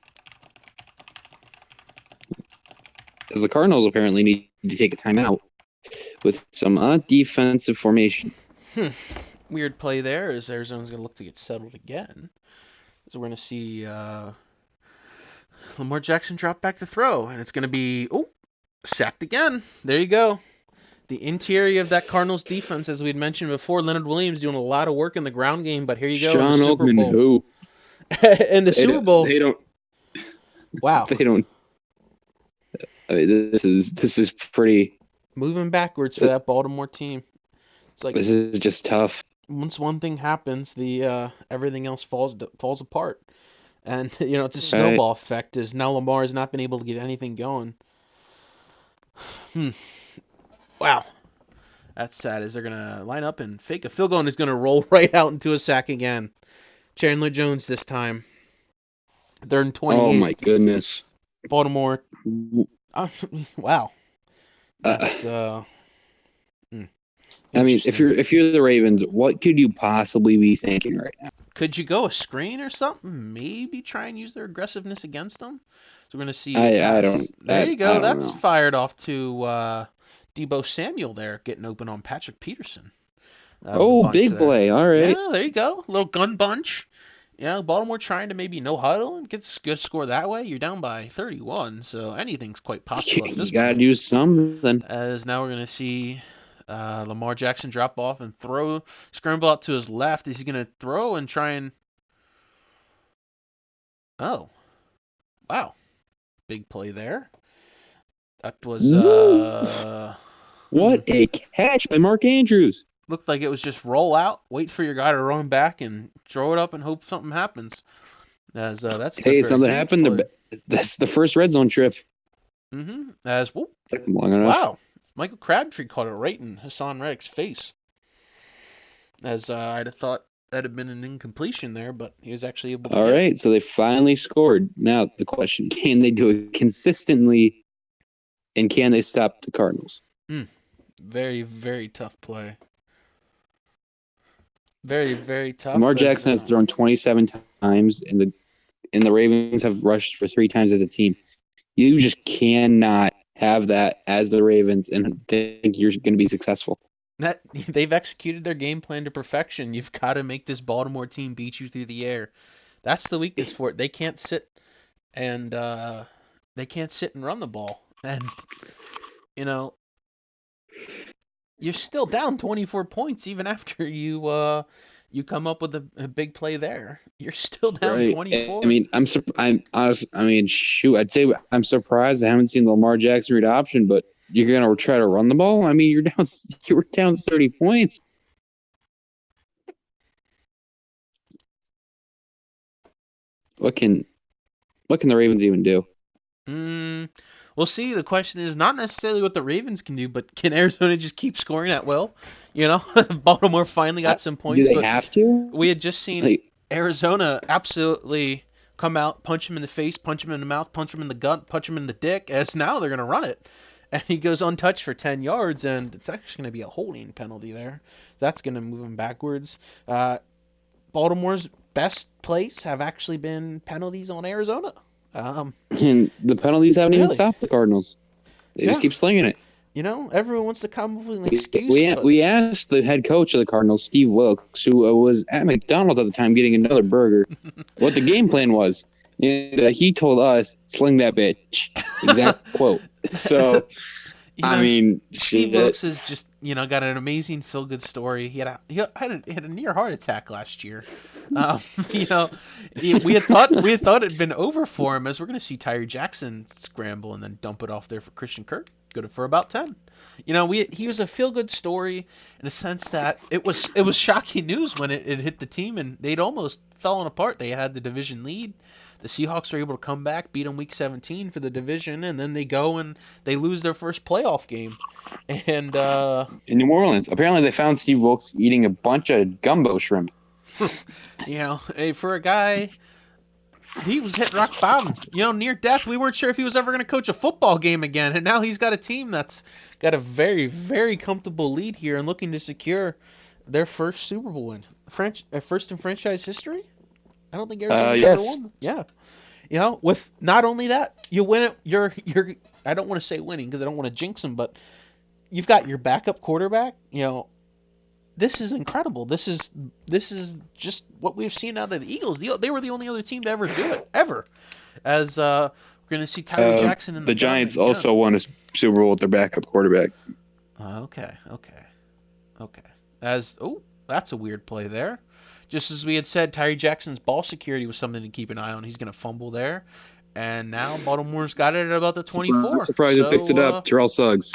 Because the Cardinals apparently need to take a timeout with some defensive formation. Weird play there, as Arizona's gonna look to get settled again. So we're gonna see Lamar Jackson drop back to throw, and it's gonna be sacked again. There you go. The interior of that Cardinals defense, as we'd mentioned before, Leonard Williams doing a lot of work in the ground game, but here you go. Sean in the Super Oakman, Bowl. who? In the Super Bowl. They don't. Wow. They don't. I mean, this is pretty. Moving backwards for that Baltimore team. It's like This is just tough. once one thing happens, the everything else falls apart, and it's a snowball effect. As now Lamar has not been able to get anything going. Wow, that's sad. As they're gonna line up and fake a field goal, and is gonna roll right out into a sack again. Chandler Jones this time. 3rd and 28. Oh my goodness. Baltimore. Wow. That's, I mean, if you're the Ravens, what could you possibly be thinking right now? Could you go a screen or something? Maybe try and use their aggressiveness against them. So we're gonna see. I don't There you I go. don't That's know. fired off to Debo Samuel there, getting open on Patrick Peterson out of the Oh, bunch big there. play. All right. Yeah, there you go. Little gun bunch. Baltimore trying to maybe no huddle and gets a good score that way. You're down by 31, so anything's quite possible at You this got to point. do something. As now we're going to see Lamar Jackson drop off and throw, scramble out to his left. Is he going to throw and try and. Oh, wow. Big play there. That was. Woo! What a catch by Mark Andrews. Looked like it was just roll out, wait for your guy to run back, and throw it up and hope something happens. As that's good Hey, for a something huge happened. play. That's the first red zone trip. As whoop, Long enough. wow, Michael Crabtree caught it right in Hassan Reddick's face. As I'd have thought that had been an incompletion there, but he was actually able to All get right, so they finally scored. Now the question: can they do it consistently, and can they stop the Cardinals? it. Very, very tough play. Very, very tough. Lamar Jackson has thrown 27 times, and the Ravens have rushed for 3 times as a team. You just cannot have that as the Ravens and think you're going to be successful. That they've executed their game plan to perfection. You've got to make this Baltimore team beat you through the air. That's the weakness for it. They can't sit and run the ball. And you know, you're still down 24 points even after you come up with a big play there. You're still down Right. 24. I mean, I'm honest. I mean, shoot, I'd say I'm surprised I haven't seen the Lamar Jackson read option, but you're gonna try to run the ball. I mean, you were down 30 points. What can the Ravens even do? We'll see. The question is not necessarily what the Ravens can do, but can Arizona just keep scoring at will? Baltimore finally got some points, Do they but have to? we had just seen Arizona absolutely come out, punch him in the face, punch him in the mouth, punch him in the gut, punch him in the dick, as now they're going to run it. And he goes untouched for 10 yards, and it's actually going to be a holding penalty there. That's going to move him backwards. Baltimore's best plays have actually been penalties on Arizona. And the penalties haven't even stopped the Cardinals. They just keep slinging it. Everyone wants to come up with an excuse. We asked the head coach of the Cardinals, Steve Wilkes, who was at McDonald's at the time getting another burger, what the game plan was. And he told us, sling that bitch. Exact quote. So, I mean, Steve Wilkes has just, got an amazing feel-good story. He had a near heart attack last year. We had thought it'd been over for him, as we're going to see Tyree Jackson scramble and then dump it off there for Christian Kirk. Good for about 10. He was a feel-good story in the sense that it was shocking news when it hit the team, and they'd almost fallen apart. They had the division lead. The Seahawks are able to come back, beat them week 17 for the division, and then they go and they lose their first playoff game. And in New Orleans, apparently they found Steve Wilkes eating a bunch of gumbo shrimp. Hey, for a guy, he was hit rock bottom. Near death. We weren't sure if he was ever going to coach a football game again, and now he's got a team that's got a very, very comfortable lead here and looking to secure their first Super Bowl win. First in franchise history? I don't think Arizona's ever won. Yeah. With not only that, you win it. You're. I don't want to say winning because I don't want to jinx them, but you've got your backup quarterback. This is incredible. This is just what we've seen out of the Eagles. They were the only other team to ever do it, ever. As we're going to see Tyree Jackson in the Giants also won a Super Bowl with their backup quarterback. Okay. That's a weird play there. Just as we had said, Tyree Jackson's ball security was something to keep an eye on. He's going to fumble there. And now Baltimore's got it at about the 24. Surprise who picks it up. Terrell Suggs.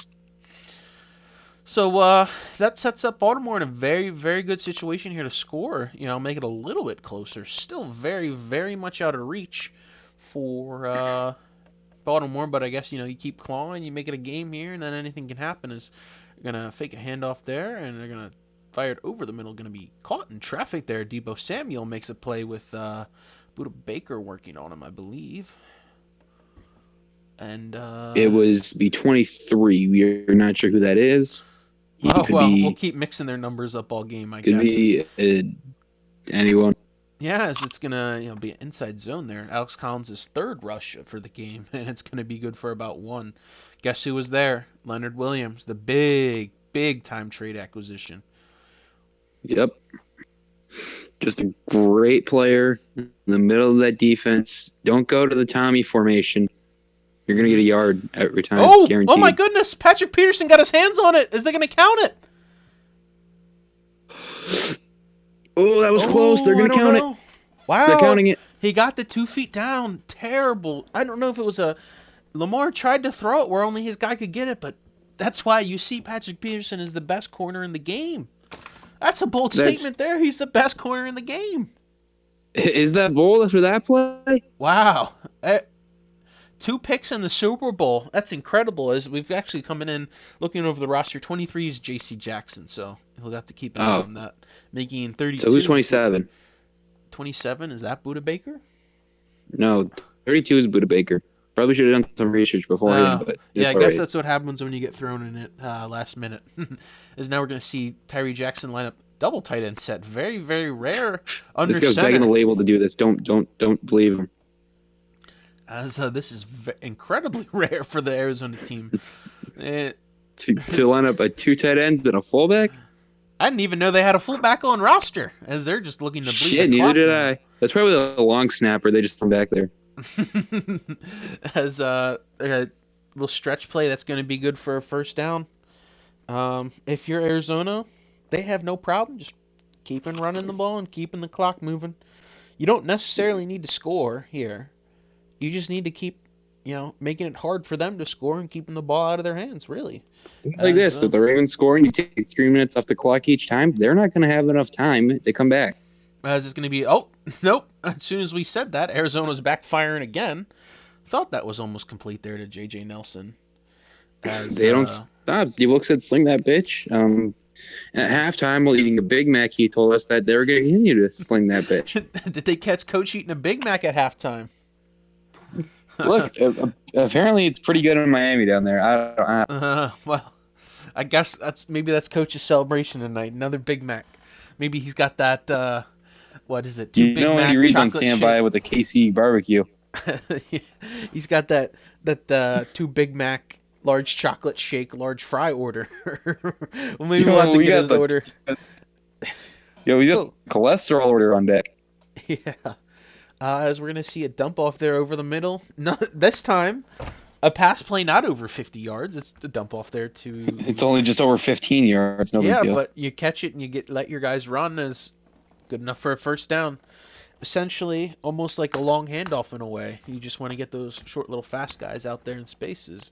So that sets up Baltimore in a very, very good situation here to score. Make it a little bit closer. Still very, very much out of reach for Baltimore. But I guess, you keep clawing, you make it a game here, and then anything can happen. Is you're going to fake a handoff there, and they're going to fire it over the middle. Going to be caught in traffic there. Debo Samuel makes a play with Buda Baker working on him, I believe. And it was B23. We're not sure who that is. We'll keep mixing their numbers up all game, I guess. Could be anyone. Yeah, as it's gonna be an inside zone there. Alex Collins' third rush for the game, and it's gonna be good for about one. Guess who was there? Leonard Williams, the big time trade acquisition. Yep. Just a great player in the middle of that defense. Don't go to the Tommy formation. You're going to get a yard every time, Oh my guaranteed. goodness! Patrick Peterson got his hands on it. Is they gonna count it? Oh, that was close. They're Oh, I going to don't count it. know. They're Wow, counting it. he got the 2 feet down. Terrible. I don't know if it was a Lamar tried to throw it where only his guy could get it, but that's why you see Patrick Peterson is the best corner in the game. That's a bold statement there. He's the best corner in the game. Is that bold after that play? Wow. 2 picks in the Super Bowl. That's incredible. As we've actually coming in looking over the roster, 23 is J.C. Jackson, so he'll have to keep an eye on that. Making 32. So who's 27? 27, is that Buda Baker? No, 32 is Buda Baker. Probably should have done some research beforehand, but yeah, I all guess right. that's what happens when you get thrown in it last minute. Is now we're going to see Tyree Jackson line up double tight end set. Very, very rare under This guy's center. begging the label to do this. Don't believe him. As this is incredibly rare for the Arizona team. To line up a 2 tight ends and a fullback? I didn't even know they had a fullback on roster, as they're just looking to bleed Shit, the neither clock did now. I. That's probably a long snapper. They just threw back there. As a little stretch play that's going to be good for a first down. If you're Arizona, they have no problem just keeping running the ball and keeping the clock moving. You don't necessarily need to score here. You just need to keep, making it hard for them to score and keeping the ball out of their hands, really. Like this, if the Ravens score and you take 3 minutes off the clock each time, they're not going to have enough time to come back. As it's going to be, oh, nope. As soon as we said that, Arizona's backfiring again. Thought that was almost complete there to J.J. Nelson. They don't stop. Steve Wilkes said, sling that bitch. At halftime, while eating a Big Mac, he told us that they were going to continue to sling that bitch. Did they catch Coach eating a Big Mac at halftime? Look, apparently it's pretty good in Miami down there. Well, I guess that's Coach's celebration tonight. Another Big Mac. Maybe he's got that. What is it? Big Mac he reads on standby with a KC barbecue. He's got that 2 Big Mac, large chocolate shake, large fry order. Well, maybe we'll have to get his order. Yo, we got cholesterol order on deck. Yeah. As we're going to see a dump off there over the middle. No, this time, a pass play not over 50 yards. It's a dump off there to... It's only just over 15 yards. No big deal. Yeah, but you catch it and you let your guys run is good enough for a first down. Essentially, almost like a long handoff in a way. You just want to get those short little fast guys out there in spaces.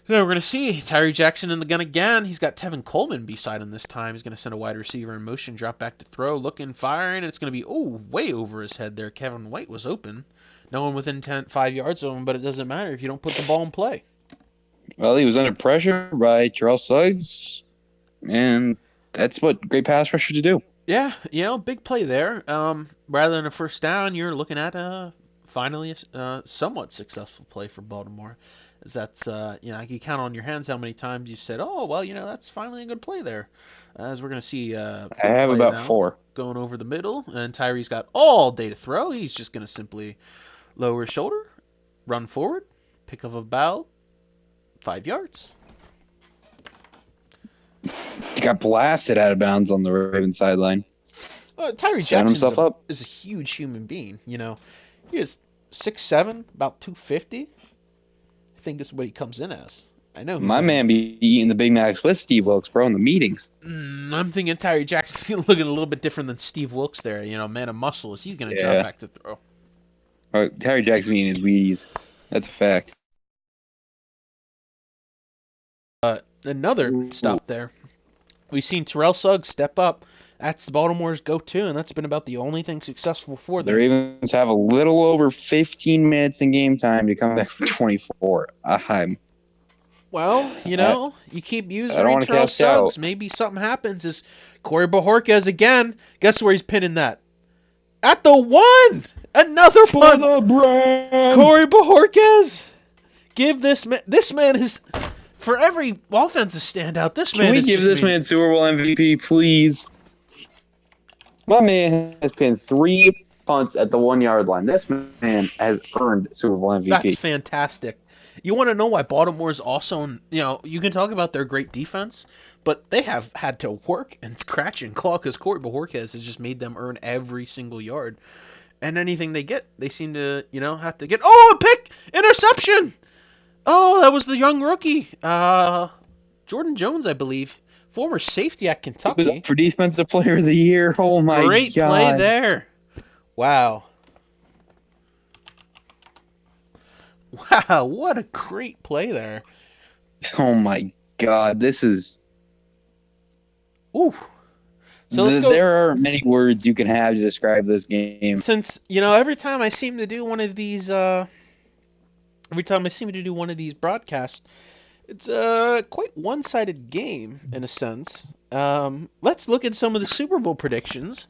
Now we're going to see Tyree Jackson in the gun again. He's got Tevin Coleman beside him this time. He's going to send a wide receiver in motion, drop back to throw, looking, firing, and it's going to be, way over his head there. Kevin White was open. No one within 5 yards of him, but it doesn't matter if you don't put the ball in play. Well, he was under pressure by Terrell Suggs, and that's what great pass rushers do. Yeah, big play there. Rather than a first down, you're looking at finally a somewhat successful play for Baltimore. That's you count on your hands how many times you said, oh, well, that's finally a good play there. As we're going to see I have about 4 going over the middle, and Tyree's got all day to throw. He's just going to simply lower his shoulder, run forward, pick up about 5 yards. He got blasted out of bounds on the Ravens sideline. Tyree Jackson is a huge human being. He is 6'7", about 250. I think is what he comes in as. I know. My man be eating the Big Macs with Steve Wilkes, bro, in the meetings. I'm thinking Tyree Jackson's looking a little bit different than Steve Wilkes there. Man of muscle. He's going to drop back to throw. All right, Tyree Jackson eating his Wheaties. That's a fact. Another stop there. We've seen Terrell Suggs step up. That's Baltimore's go-to, and that's been about the only thing successful for them. The Ravens have a little over 15 minutes in game time to come back from 24. Well, you keep using Terrell Suggs. Maybe something happens. Is Corey Bojorquez again? Guess where he's pinning that? At the 1! Another punt! Corey Bojorquez! Give this man is... For every offensive standout, this man is... Can we give this man Super Bowl MVP, please? My man has pinned 3 punts at the 1 yard line. This man has earned Super Bowl That's MVP. fantastic. You want to know why Baltimore is also, you can talk about their great defense, but they have had to work and scratch and claw because Corey Bojorquez has just made them earn every single yard. And anything they get, they seem to, have to get. Oh, a pick! Interception! Oh, that was the young rookie. Jordan Jones, I believe. Former safety at He was Kentucky. up for Defensive Player of the Year. Oh, my Great God. play there. Wow. Wow, what a great play there. Oh, my God. This is... Ooh. So let's go. There are many words you can have to describe this game. Since, every time I seem to do one of these broadcasts, it's a quite one-sided game in a sense. Let's look at some of the Super Bowl predictions,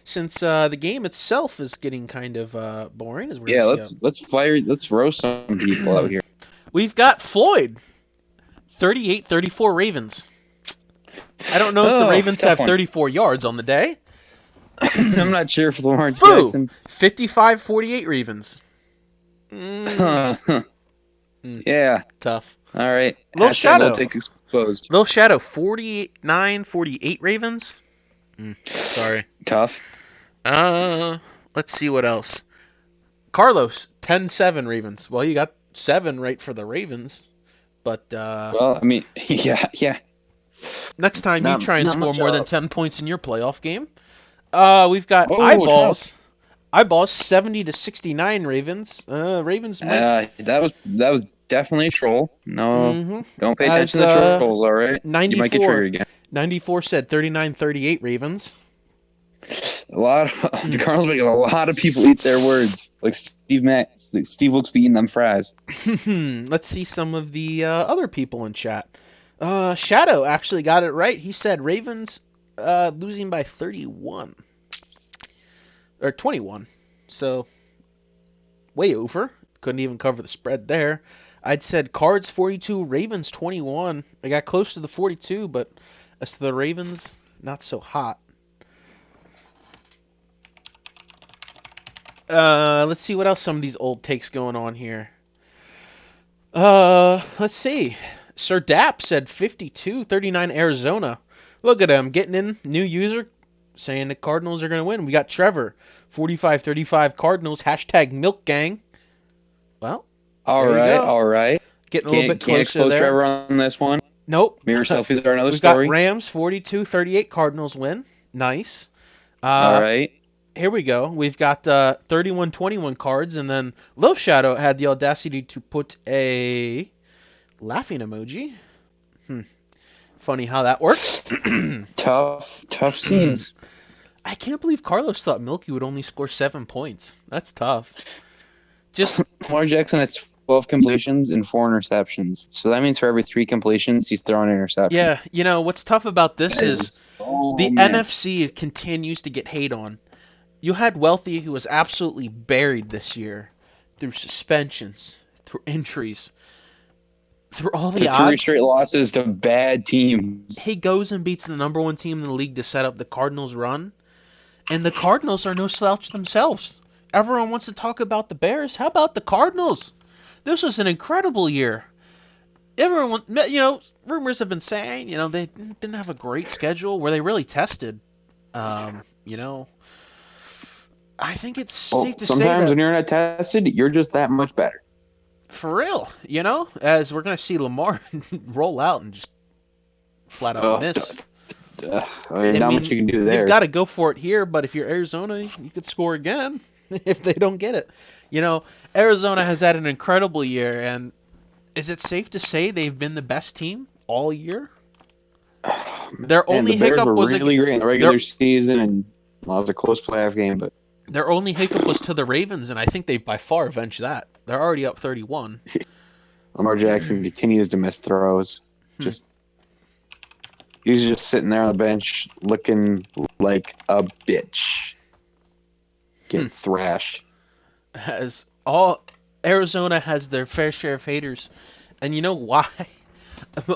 since the game itself is getting kind of boring. As we're let's roast some people out here. We've got Floyd, 38-34 Ravens. I don't know if the Ravens have 34 yards on the day. I'm not sure for Lamar Jackson. 55-48 Ravens. Yeah. Tough. All right. Little Shadow. Take exposed. Little Shadow, 49-48 Ravens. Sorry. Tough. Let's see what else. Carlos, 10-7 Ravens. Well, you got 7 right for the Ravens, but well, I mean, yeah. Next time you try and score more than 10 points in your playoff game. We've got Eyeballs. Tough. Eyeballs, 70-69 Ravens. Ravens might... that was definitely a troll. No, don't pay attention to the trolls, all right? 94, you might get triggered again. 94 said 39-38 Ravens. The Cardinals making a lot of people eat their words. Like Steve Wilkes be eating them fries. Let's see some of the other people in chat. Shadow actually got it right. He said Ravens losing by 31. Or 21. So, way over. Couldn't even cover the spread there. I'd said Cards 42, Ravens 21. I got close to the 42, but as to the Ravens, not so hot. Let's see what else some of these old takes going on here. Let's see. Sir Dap said 52-39 Arizona. Look at him getting in. New user saying the Cardinals are going to win. We got Trevor, 45-35 Cardinals. Hashtag Milk Gang. Well, all right. Getting a little bit Can't closer expose there. Trevor on this one. Nope. Mirror selfies are another We've story. got Rams, 42-38 Cardinals win. Nice. All right. Here we go. We've got 31-21 Cards, and then Low Shadow had the audacity to put a laughing emoji. Funny how that works. Tough scenes. I can't believe Carlos thought Milky would only score 7 points. That's tough. Just Lamar Jackson has 12 completions and 4 interceptions. So that means for every 3 completions, he's throwing an interception. Yeah, what's tough about this is the man. NFC continues to get hate on. You had Wealthy, who was absolutely buried this year through suspensions, through injuries, through all the odds. 3 straight losses to bad teams. He goes and beats the number 1 team in the league to set up the Cardinals run. And the Cardinals are no slouch themselves. Everyone wants to talk about the Bears. How about the Cardinals? This was an incredible year. Everyone, rumors have been saying, they didn't have a great schedule where they really tested. I think it's safe to say that sometimes when you're not tested, you're just that much better. For real, as we're going to see Lamar roll out and just flat out miss. Not much you can do there. You've got to go for it here, but if you're Arizona, you could score again if they don't get it. Arizona has had an incredible year, and is it safe to say they've been the best team all year? Their only hiccup was really great in the regular season, and it was a close playoff game, but their only hiccup was to the Ravens, and I think they by far avenged that. They're already up 31. Lamar Jackson continues to miss throws. He's just sitting there on the bench looking like a bitch. Getting thrashed. Arizona has their fair share of haters. And you know why?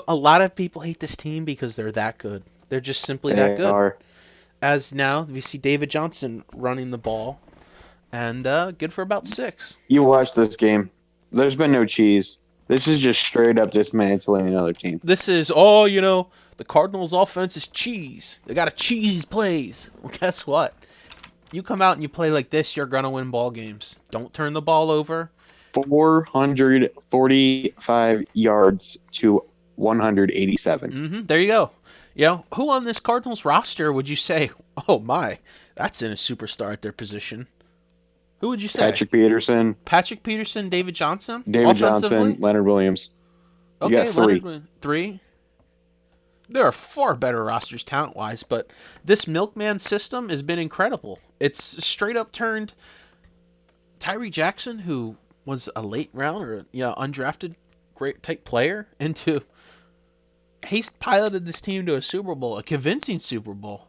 A lot of people hate this team because they're that good. They're just simply that good. as now we see David Johnson running the ball, and good for about 6. You watch this game. There's been no cheese. This is just straight up dismantling another team. This is, the Cardinals' offense is cheese. They got to cheese plays. Well, guess what? You come out and you play like this, you're going to win ball games. Don't turn the ball over. 445 yards to 187. There you go. Who on this Cardinals roster would you say, oh my, that's in a superstar at their position? Who would you say? Patrick Peterson, David Johnson? David Johnson, Leonard Williams. You got 3. 3. There are far better rosters talent-wise, but this Milkman system has been incredible. It's straight up turned Tyree Jackson, who was a late round or undrafted great type player, into Haste piloted this team to a Super Bowl, a convincing Super Bowl.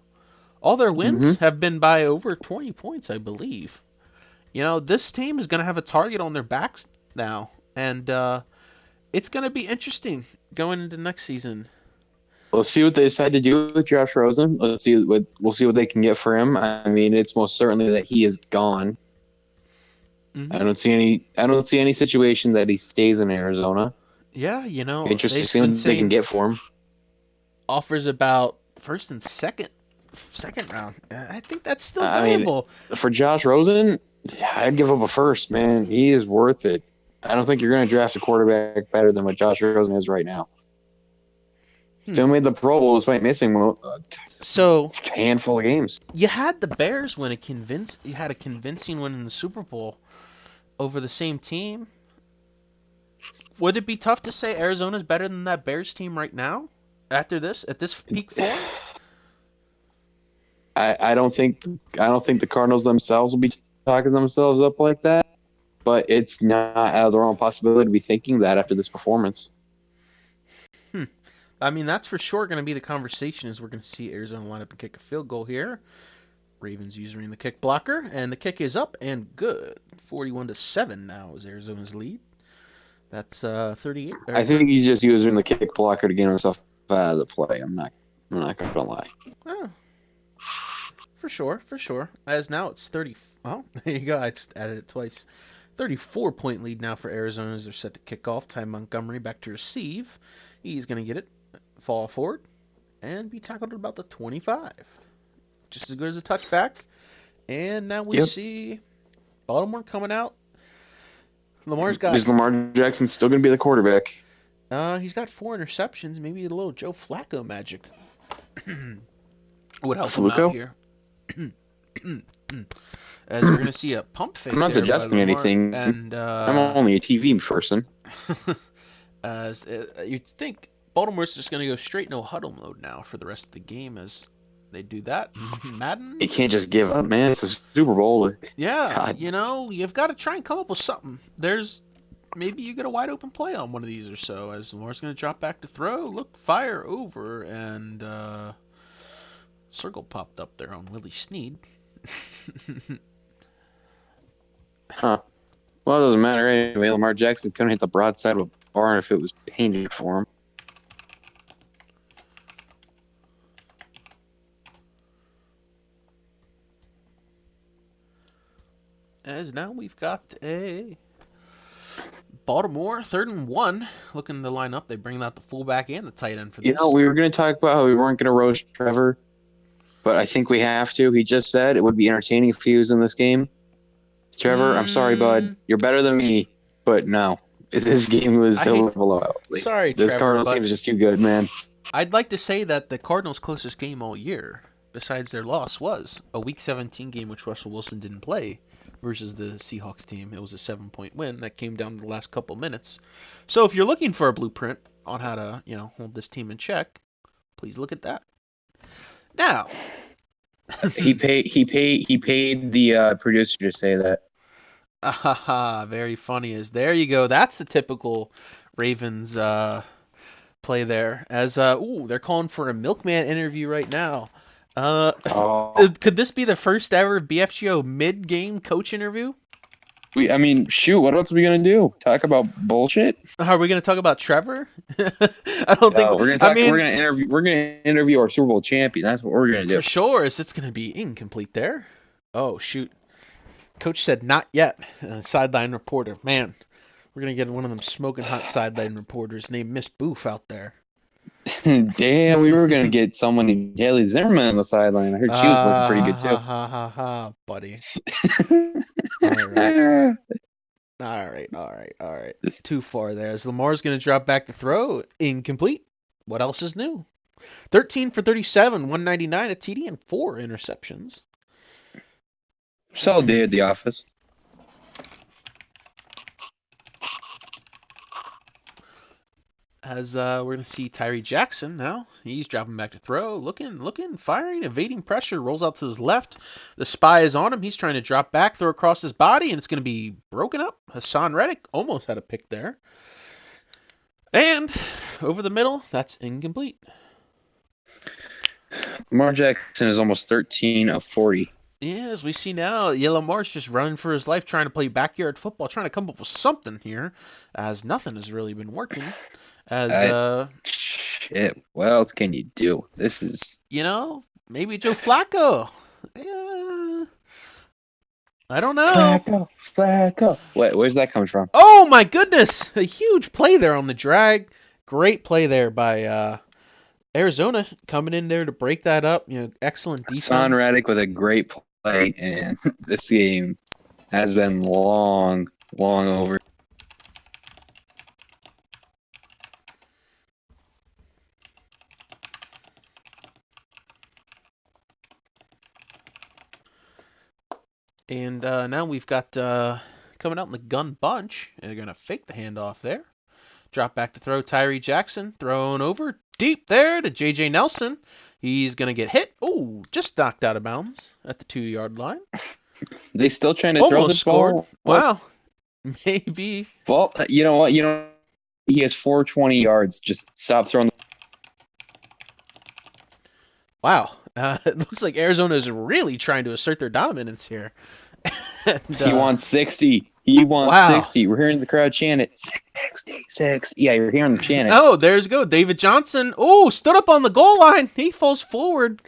All their wins have been by over 20 points, I believe. This team is going to have a target on their backs now, and it's going to be interesting going into next season. We'll see what they decide to do with Josh Rosen. We'll see what they can get for him. I mean, it's most certainly that he is gone. I don't see any situation that he stays in Arizona. Yeah, interesting to see what they can get for him. Offers about first and second round. I think that's still valuable. For Josh Rosen, I'd give up a first, man. He is worth it. I don't think you're going to draft a quarterback better than what Josh Rosen is right now. Still made the Pro Bowl despite missing a handful of games. You had the Bears win you had a convincing win in the Super Bowl over the same team. Would it be tough to say Arizona's better than that Bears team right now at this peak form? I don't think the Cardinals themselves will be talking themselves up like that, but it's not out of the realm of possibility to be thinking that after this performance. I mean, that's for sure going to be the conversation as we're going to see Arizona line up and kick a field goal here. Ravens using the kick blocker, and the kick is up and good. 41-7 now is Arizona's lead. That's 38. I think he's just using the kick blocker to get himself out of the play. I'm not going to lie. Oh, for sure. As now it's 30. Well, there you go. I just added it twice. 34-point lead now for Arizona as they're set to kick off. Ty Montgomery back to receive. He's going to get it, fall forward, and be tackled at about the 25. Just as good as a touchback. And now we see Baltimore coming out. Is Lamar Jackson still going to be the quarterback? He's got 4 interceptions. Maybe a little Joe Flacco magic would help him out here. As we're going to see a pump fake. I'm not suggesting anything. And I'm only a TV person. As you'd think Baltimore's just going to go straight no huddle mode now for the rest of the game as they do that. Madden. You can't just give up, man. It's a Super Bowl. Yeah, God. You've got to try and come up with something. Maybe you get a wide open play on one of these or so as Lamar's going to drop back to throw. Look, fire over, and circle popped up there on Willie Snead. Huh. Well, it doesn't matter anyway. Lamar Jackson couldn't hit the broadside of a barn if it was painted for him. As now we've got a Baltimore 3rd and 1 looking to line up. They bring out the fullback and the tight end for this. We were going to talk about how we weren't going to roast Trevor, but I think we have to. He just said it would be entertaining if he was in this game. Trevor, I'm sorry, bud. You're better than me, but no. This game was still below. Sorry, this Trevor, Cardinals team is just too good, man. I'd like to say that the Cardinals' closest game all year, besides their loss, was a Week 17 game which Russell Wilson didn't play versus the Seahawks team. It was a 7-point win that came down to the last couple minutes. So if you're looking for a blueprint on how to, hold this team in check, please look at that. Now, he paid the producer to say that. Very funny. There you go. That's the typical Ravens play there. As they're calling for a Milkman interview right now. Could this be the first ever BFGO mid-game coach interview? I mean, shoot, what else are we gonna do? Talk about bullshit? Are we going to talk about Trevor? I don't think. No, we're gonna I talk. mean, We're gonna interview our Super Bowl champion. That's what we're gonna for do. sure, it's going to be incomplete there. Oh shoot! Coach said not yet. Sideline reporter. Man, we're going to get one of them smoking hot sideline reporters named Miss Boof out there. Damn, we were gonna get someone named Haley Zimmerman on the sideline. I heard she was looking pretty Ha good ha too. ha ha ha, buddy. All right. All right. Too far there. As Lamar's going to drop back to throw. Incomplete. What else is new? 13 for 37, 199, a TD, and 4 interceptions. Solid day at the office. As we're going to see Tyree Jackson now. He's dropping back to throw. Looking, firing, evading pressure. Rolls out to his left. The spy is on him. He's trying to drop back, throw across his body, and it's going to be broken up. Hassan Reddick almost had a pick there. And over the middle, that's incomplete. Lamar Jackson is almost 13 of 40. Yeah, as we see now, Lamar's just running for his life, trying to play backyard football, trying to come up with something here, as nothing has really been working. As Shit, what else can you do? This is maybe Joe Flacco. Yeah, I don't know. Flacco. Where's that coming from? Oh my goodness! A huge play there on the drag. Great play there by Arizona coming in there to break that up. Excellent defense. Son Reddick with a great play, and this game has been long over. And now we've got coming out in the gun bunch. And they're going to fake the handoff there. Drop back to throw Tyree Jackson. Thrown over deep there to J.J. Nelson. He's going to get hit. Oh, just knocked out of bounds at the 2-yard line. They still trying to Almost throw the scored. ball? Wow. Maybe. Well, you know what? He has 420 yards. Just stop throwing. Wow. It looks like Arizona is really trying to assert their dominance here. And, He wants 60. He wants wow. 60. We're hearing the crowd chant it. 60. Yeah, you're hearing them chant it. Oh, there's go. David Johnson. Oh, stood up on the goal line. He falls forward.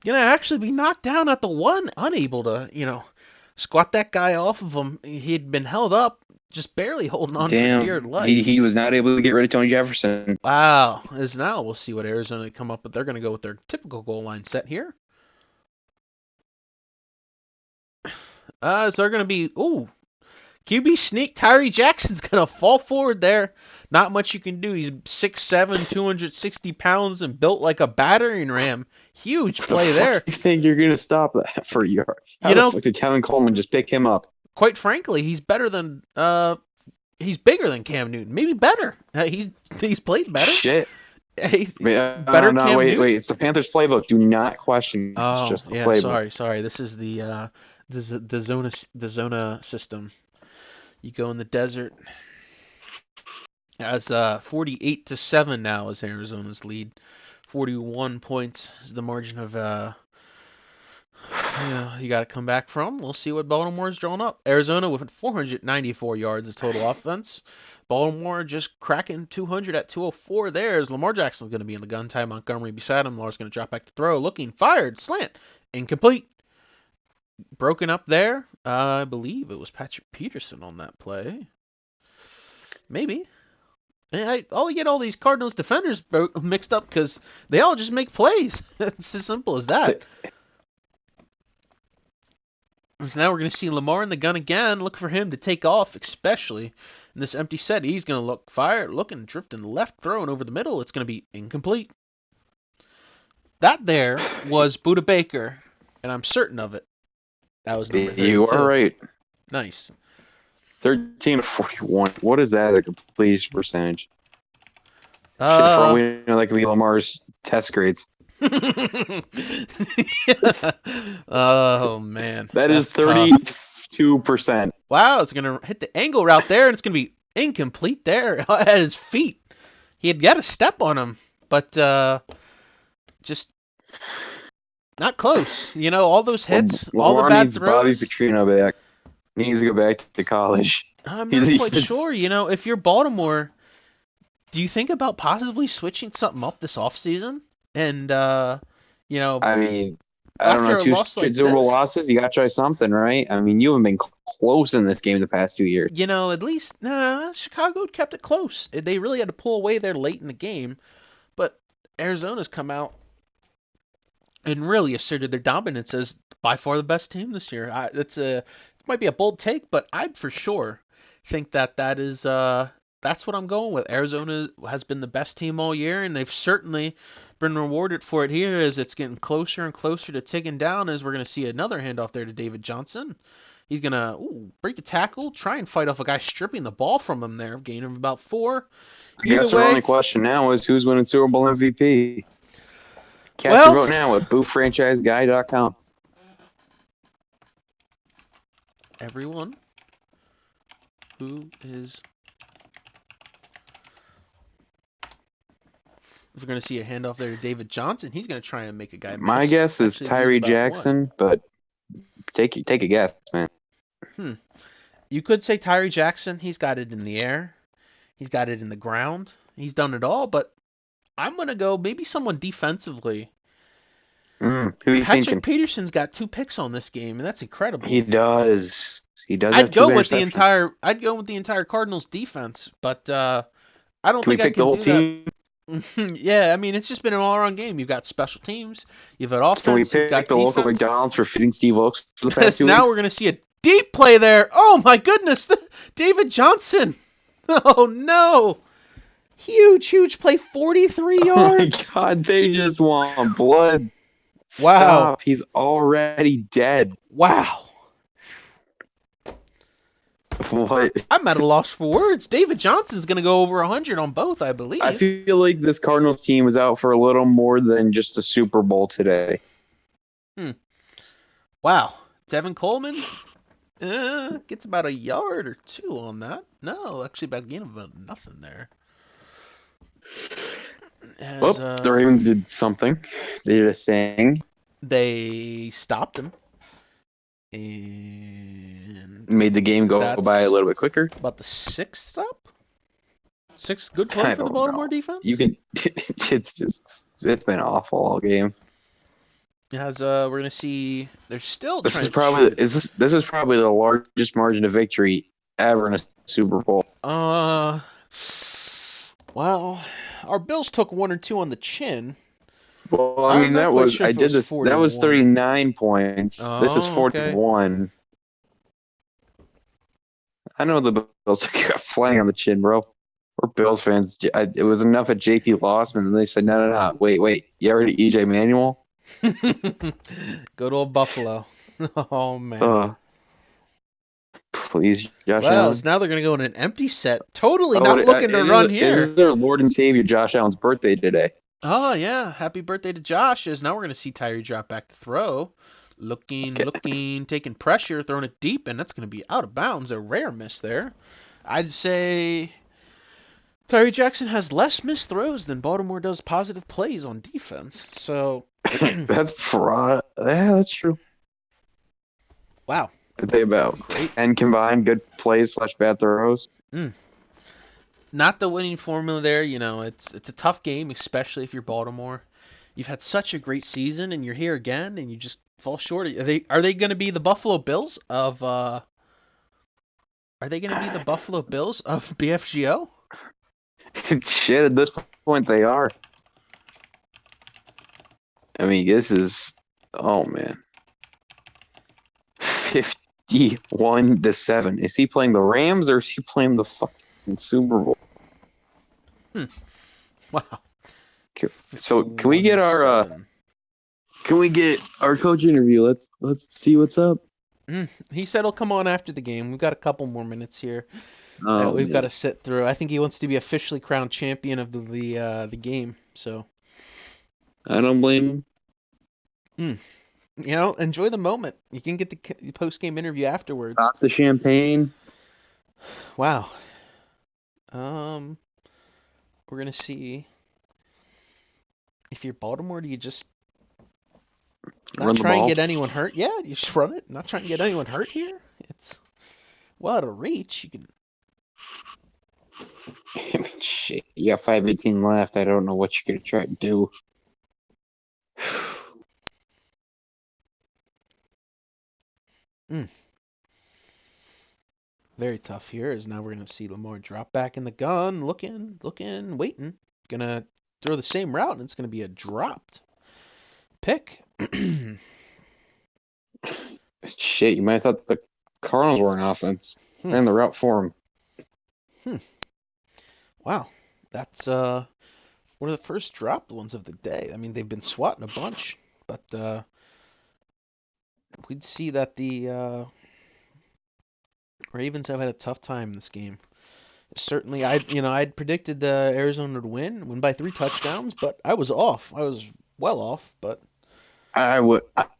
Gonna actually be knocked down at the 1. Unable to, squat that guy off of him. He'd been held up, just barely holding on for dear life. He was not able to get rid of Tony Jefferson. Wow. As now we'll see what Arizona come up with. They're going to go with their typical goal line set here. So they're going to be, QB sneak. Tyree Jackson's going to fall forward there. Not much you can do. He's 6'7", 260 pounds, and built like a battering ram. Huge play there. You think you're going to stop that for a yard? How the fuck did Kevin Coleman just pick him up? Quite frankly, he's better than he's bigger than Cam Newton. Maybe better. He's played better. Shit. Better Cam wait, Newton. wait. It's the Panthers playbook. Do not question. It's just the playbook. Sorry. This is the zona system. You go in the desert. As 48-7 now is Arizona's lead. 41 points is the margin of you got to come back from. We'll see what Baltimore's drawn up. Arizona with 494 yards of total offense. Baltimore just cracking 200 at 204. There's Lamar Jackson's going to be in the gun. Ty Montgomery beside him. Lamar's going to drop back to throw. Looking, fired, slant, incomplete. Broken up there. I believe it was Patrick Peterson on that play. Maybe. I get all these Cardinals defenders mixed up because they all just make plays. It's as simple as that. So now we're going to see Lamar in the gun again. Look for him to take off, especially in this empty set. He's going to look fired, looking, drifting left, throwing over the middle. It's going to be incomplete. That there was Buda Baker, and I'm certain of it. That was number 32. You are right. Nice. 13 of 41. What is that as a completion percentage? That could be Lamar's test grades. Oh man, that is 32%. Wow, it's gonna hit the angle route there, and it's gonna be incomplete there at his feet. He had got a step on him, but just not close. All those hits, all the bad throws. Bobby Petrino back. He needs to go back to college. I'm not He's quite sure. If you're Baltimore, do you think about possibly switching something up this offseason? And you know, I mean, I don't know, after a two loss straight like Super Bowl this, losses. You got to try something, right? I mean, you haven't been close in this game the past 2 years. at least Chicago kept it close. They really had to pull away there late in the game, but Arizona's come out and really asserted their dominance as by far the best team this year. It might be a bold take, but I'd for sure think that is that's what I'm going with. Arizona has been the best team all year, and they've certainly been rewarded for it here as it's getting closer and closer to ticking down. As we're going to see another handoff there to David Johnson. He's gonna break a tackle, try and fight off a guy stripping the ball from him there, gain of about 4. I Either guess our only way, question now is who's winning Super Bowl MVP? Cast your well, vote now at boofranchiseguy.com. everyone who is if we're going to see a handoff there to David Johnson, he's going to try and make a guy My miss. guess is Actually lose Tyree about 1. Jackson, but take a guess, man. You could say Tyree Jackson. He's got it in the air. He's got it in the ground. He's done it all, but I'm going to go maybe someone defensively. Who are you Patrick thinking? Peterson's got 2 picks on this game, and that's incredible. He does. He does have I'd 2 go with the interceptions. entire Cardinals defense, but I don't Can we think I pick the can whole do that. team? Yeah, I mean it's just been an all-around game. You've got special teams, you've got Can we offense, you've pick got the local defense. McDonald's for feeding Steve Oaks for the past Yes, 2 now we're weeks? going to see a deep play there. Oh my goodness, David Johnson. Oh no. Huge, huge play, 43 Oh my yards. God, they just want blood. Wow. Stop. He's already dead. Wow. What? I'm at a loss for words. David Johnson's going to go over 100 on both, I I believe. feel like this Cardinals team is out for a little more than just a Super Bowl today. Wow. Tevin Coleman gets about a yard or 2 on that. No, actually about a gain of about nothing there. Well, the Ravens did something. They did a thing. They stopped him. And Made the game go by a little bit quicker. about the 6th stop? 6th good play I for the don't Baltimore know. defense? It's been awful all game. As we're gonna see, they're still This trying is to probably shoot. this is probably the largest margin of victory ever in a Super Bowl. Well, our Bills took 1 or 2 on the chin. Well, I I'm mean not quite sure I if it did was this. That was 41. 39 points. This is Oh, okay. 41. I know the Bills took a flying on the chin, bro. We're Bills fans. It was enough at JP Lossman, and they said, no. Wait. You already EJ Manuel? Good old Buffalo. Oh man. Please, Josh Well, Allen. so now they're gonna go in an empty set. Totally not looking to run here. It is their Lord and Savior Josh Allen's birthday today. Oh yeah, happy birthday to Josh. As now we're gonna see Tyree drop back to throw. Looking, taking pressure, throwing it deep, and that's gonna be out of bounds. A rare miss there. I'd say Tyree Jackson has less missed throws than Baltimore does positive plays on defense. So That's fraud. Yeah, that's true. wow. I'd say about Great. 10 combined good plays / bad throws. Not the winning formula there. It's a tough game, especially if you're Baltimore. You've had such a great season, and you're here again, and you just fall short. Are they going to be the Buffalo Bills of? Are they going to be the Buffalo Bills of BFGO? Shit, at this point they are. I mean, this is, oh man, 51-7. Is he playing the Rams or is he playing the fucking Super Bowl? Wow. So can we get our coach interview? Let's see what's up. He said he'll come on after the game. We've got a couple more minutes here Oh, that we've man. got to sit through. I think he wants to be officially crowned champion of the game. So I don't blame him. enjoy the moment. You can get the post game interview afterwards. Pop the champagne. Wow. We're gonna see if you're Baltimore. Do you just not Run the try and ball. get anyone hurt? Yeah, you just run it. Not trying to get anyone hurt here. It's well out of reach. You can. Shit, you got 5:18 left. I don't know what you're gonna try to do. Very tough here, as now we're gonna see Lamar drop back in the gun, looking, waiting. Gonna throw the same route, and it's gonna be a dropped pick. Shit, you might have thought the Cardinals were an offense. Hmm. Ran the route for Hmm. Wow, that's one of the first dropped ones of the day. I mean, they've been swatting a bunch, but we'd see that the Ravens have had a tough time in this game. Certainly, I'd predicted Arizona would win by 3 touchdowns, but I was off. I was well off, but I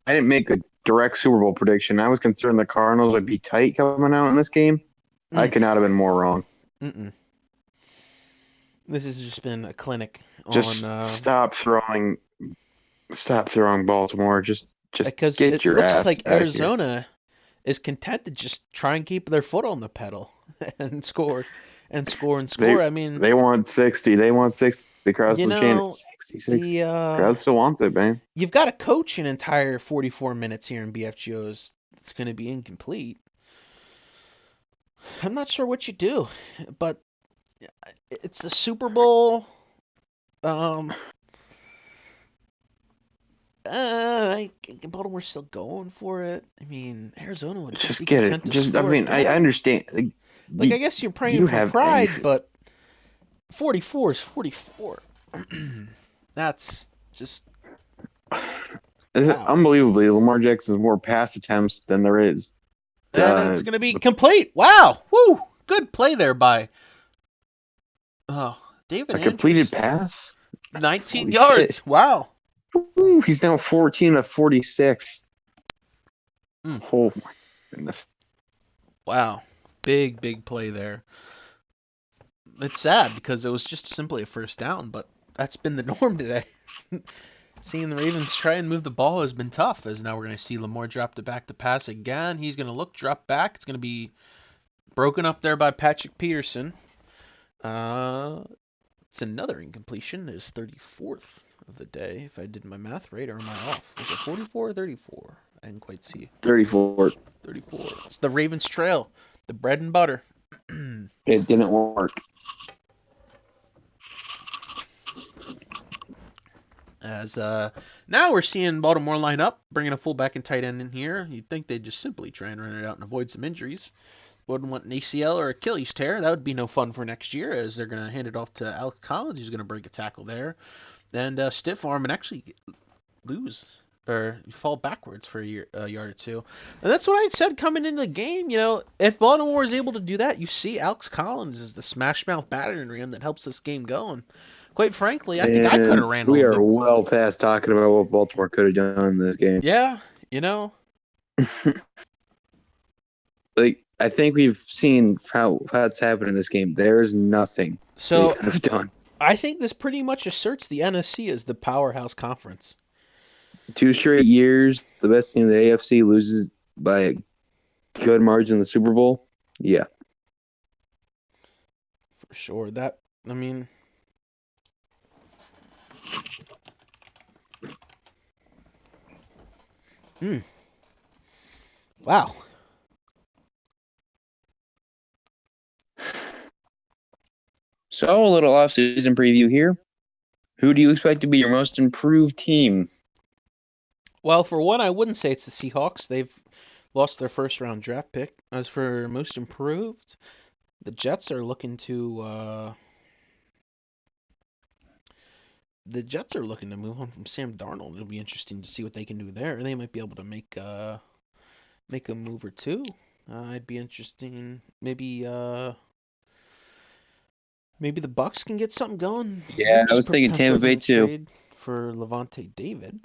didn't make a direct Super Bowl prediction. I was concerned the Cardinals would be tight coming out in this game. I mm, could not have been more wrong. mm-mm. This has just been a clinic on Just stop throwing Baltimore. Just because get it your looks ass like out of here. Arizona is content to just try and keep their foot on the pedal and score and score and They score. I mean, they want 60. They want 60 across you the chain at know, 66. the Crowd still wants it, man. you've got to coach an entire 44 minutes here in BFGOs. It's going to be incomplete. I'm not sure what you do, but it's the Super Bowl. Um, Baltimore's still going for it. I mean, Arizona would just Just be get it. content to Just I store it mean, I down. understand. Like, I Do guess you're praying you for have any? pride, but 44 is 44. That's just Is it wow. unbelievably Lamar Jackson's more pass attempts than there is. And it's going to be complete. Wow. Woo. Good play there by David A completed Andrews. pass? 19 Holy shit. yards. Wow. Ooh, he's now 14 of 46. Mm. Oh my goodness. Wow. Big play there. It's sad because it was just simply a first down, but that's been the norm today. Seeing the Ravens try and move the ball has been tough, as now we're going to see Lamar drop it back to pass again. He's going to look, drop back. It's going to be broken up there by Patrick Peterson. It's another incompletion. His 34th of the day, if I did my math right, or am I off? Was it 44 or 34? I didn't quite see. 34. 34. It's the Ravens trail, the bread and butter. It didn't work. As now we're seeing Baltimore line up, bringing a fullback and tight end in here. You'd think they'd just simply try and run it out and avoid some injuries. Wouldn't want an ACL or Achilles tear. That would be no fun for next year, as they're going to hand it off to Alex Collins, who's going to break a tackle there, and stiff arm and actually lose or fall backwards for a yard or two. And that's what I said coming into the game. You know, if Baltimore is able to do that, you see Alex Collins is the smash mouth battering ram that helps this game go. And quite frankly, I think I could have And ran a we little are bit. well past talking about what Baltimore could have done in this game. Yeah, you know. Like, I think we've seen how it's happened in this game. There is nothing they So could have done. I think this pretty much asserts the NFC as the powerhouse conference. 2 straight years, the best team in the AFC loses by a good margin in the Super Bowl. Yeah. For sure. That, I mean, wow. So, a little off-season preview here. Who do you expect to be your most improved team? Well, for one, I wouldn't say it's the Seahawks. They've lost their first round draft pick. As for most improved, the Jets are looking to move on from Sam Darnold. It'll be interesting to see what they can do there. They might be able to make a move or two. It'd be interesting. Maybe the Bucks can get something going. Maybe Yeah, I just was thinking potentially Tampa Bay even too. trade for Levante David.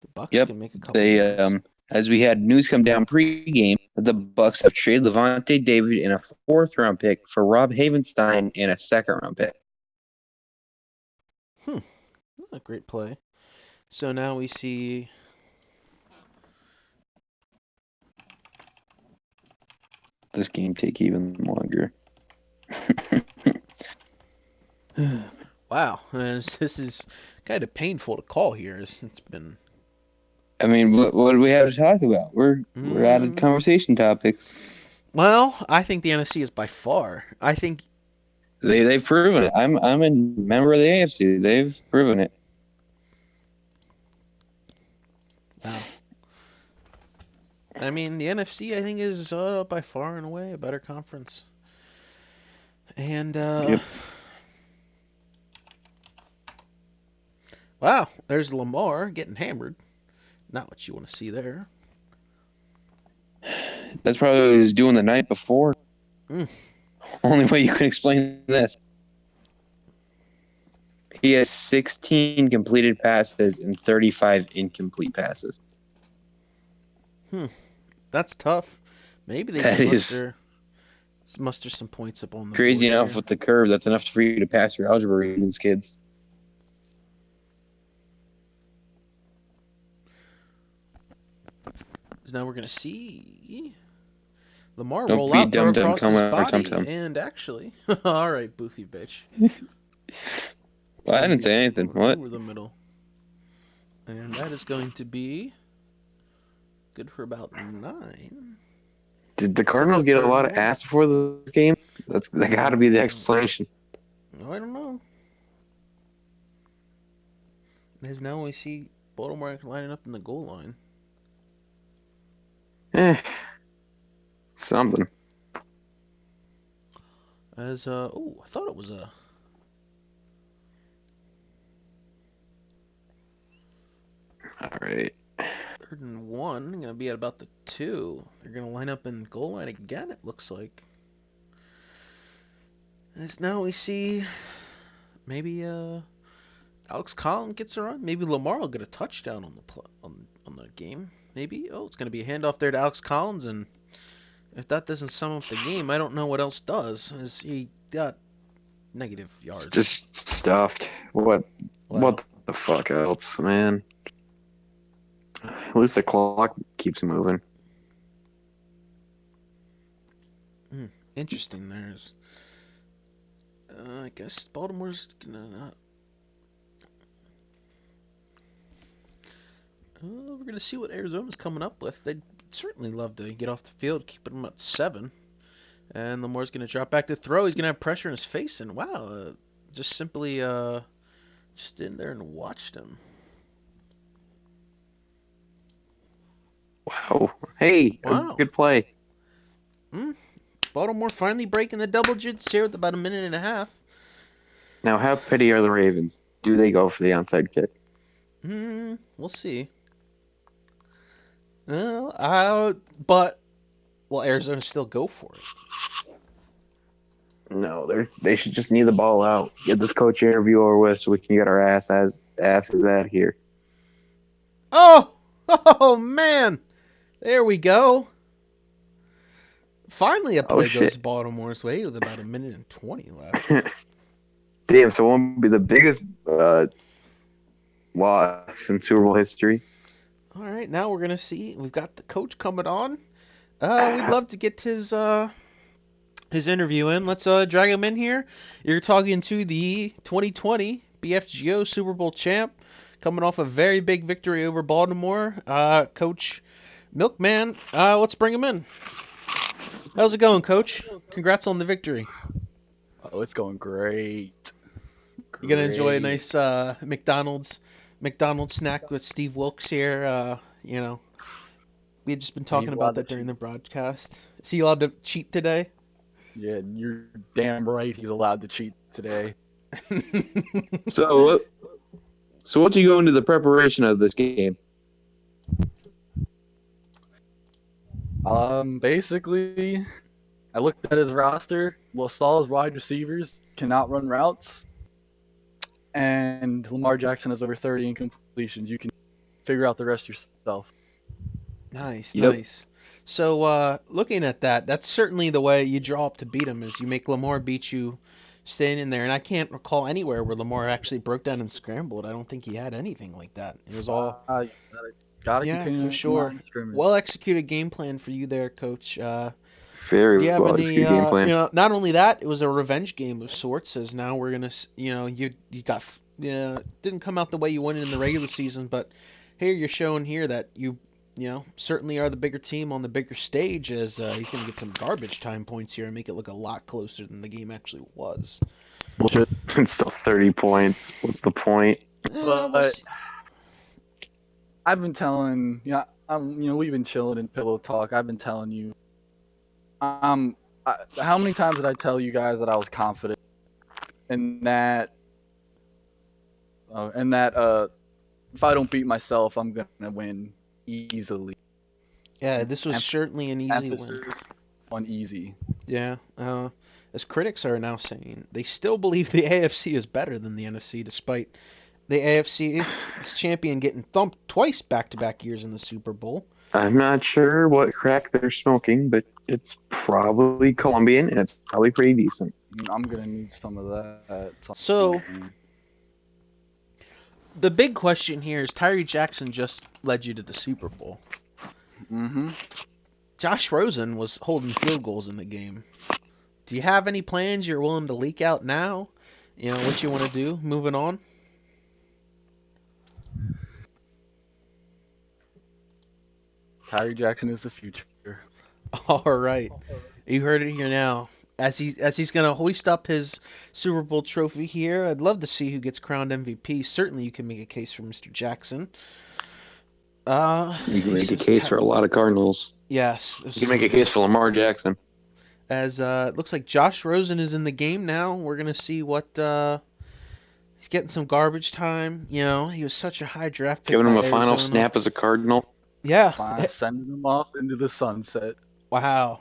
The Bucks Yep. can make a couple They moves. as we had news come down pre-game, the Bucks have traded Levante David in a 4th-round pick for Rob Havenstein and a 2nd-round pick. A great play. So now we see this game take even longer. Wow, this is kind of painful to call here. It's been. I mean, what do we have to talk about? We're out of Mm, conversation topics. well, I think the NFC is by far. I think. They've proven it. I'm a member of the AFC. They've proven it. Wow. I mean, the NFC, I think, is by far and away a better conference. And, Yep. wow, there's Lamar getting hammered. Not what you want to see there. That's probably what he was doing the night before. Mm. Only way you can explain this. He has 16 completed passes and 35 incomplete passes. That's tough. Maybe they That can is muster some points up on the crazy board enough here. with the curve. That's enough for you to pass your algebra readings, kids. So now we're going to see Lamar Don't roll be out, throw dum dum across his coming or tum body, tum. and actually, all right, Boofy bitch. Well, I didn't say anything. What? Over the middle. And that is going to be good for about 9. Did the Sets Cardinals up get a third lot and of 1. ass before the game? That got to be the explanation. Oh, I don't know. As now we see Baltimore lining up in the goal line. Something. As oh, I thought it was a. All right. 3rd and 1. Going to be at about the 2. They're going to line up in goal line again. It looks like. As now we see maybe Alex Collins gets a run. Maybe Lamar will get a touchdown on the game. Maybe. Oh, it's going to be a handoff there to Alex Collins, and if that doesn't sum up the game, I don't know what else does. As he got negative yards. It's just stuffed. What? Wow. What the fuck else, man? At least the clock keeps moving. Interesting. There's. I guess Baltimore's gonna not. We're gonna see what Arizona's coming up with. They'd certainly love to get off the field, keeping them at 7. And Lamar's gonna drop back to throw. He's gonna have pressure in his face, and wow, just simply just in there and watched him. Wow. Hey, Wow. good play. Baltimore finally breaking the double digits here with about a minute and a half. Now, how petty are the Ravens? Do they go for the onside kick? We'll see. But will Arizona still go for it? No, they should just knee the ball out. Get this coach interview over with so we can get our asses out here. Oh man! There we go. Finally, a play goes Baltimore's way with about a minute and 20 left. Damn, so it won't be the biggest loss in Super Bowl history. All right, now we're gonna see. We've got the coach coming on. We'd love to get his interview in. Let's drag him in here. You're talking to the 2020 BFGO Super Bowl champ, coming off a very big victory over Baltimore. Coach Milkman, let's bring him in. How's it going, Coach? Congrats on the victory. Oh, it's going great. You gonna enjoy a nice McDonald's snack with Steve Wilkes here? We had just been talking about that during the broadcast. Is he allowed to cheat today? Yeah, you're damn right. He's allowed to cheat today. So what you go into the preparation of this game? Basically, I looked at his roster. LaSalle's wide receivers cannot run routes, and Lamar Jackson has over 30 incompletions. You can figure out the rest yourself. Nice. So, looking at that, that's certainly the way you draw up to beat him, is you make Lamar beat you staying in there. And I can't recall anywhere where Lamar actually broke down and scrambled. I don't think he had anything like that. It was all... Gotta yeah, contain for sure. scrimmage. Well-executed game plan for you there, Coach. Very Do you have well any, executed game plan. not only that, it was a revenge game of sorts, as now we're gonna, you got, didn't come out the way you wanted in the regular season, but here you're showing here that you certainly are the bigger team on the bigger stage, as he's gonna get some garbage time points here and make it look a lot closer than the game actually was. Bullshit. It's still 30 points. What's the point? We'll But see. I've been telling, we've been chilling in pillow talk. I've been telling you, how many times did I tell you guys that I was confident in that, if I don't beat myself, I'm gonna win easily. Yeah, this was Em- certainly an easy win. Emphasis on easy. Yeah, as critics are now saying, they still believe the AFC is better than the NFC, despite the AFC's champion getting thumped twice back-to-back years in the Super Bowl. I'm not sure what crack they're smoking, but it's probably Colombian and it's probably pretty decent. I'm gonna need some of that. So, the big question here is Tyree Jackson just led you to the Super Bowl. Mm-hmm. Josh Rosen was holding field goals in the game. Do you have any plans you're willing to leak out now? What you want to do moving on? Tyree Jackson is the future. All right. You heard it here now. As he's gonna hoist up his Super Bowl trophy here, I'd love to see who gets crowned MVP. certainly, you can make a case for Mr. Jackson. You can make a case for a lot of Cardinals. Yes. You can make a case for Lamar Jackson. As it looks like Josh Rosen is in the game now. We're gonna see what he's getting some garbage time. He was such a high draft pick. Giving him by a final Arizona. snap as a Cardinal. Yeah. Sending him off into the sunset. Wow.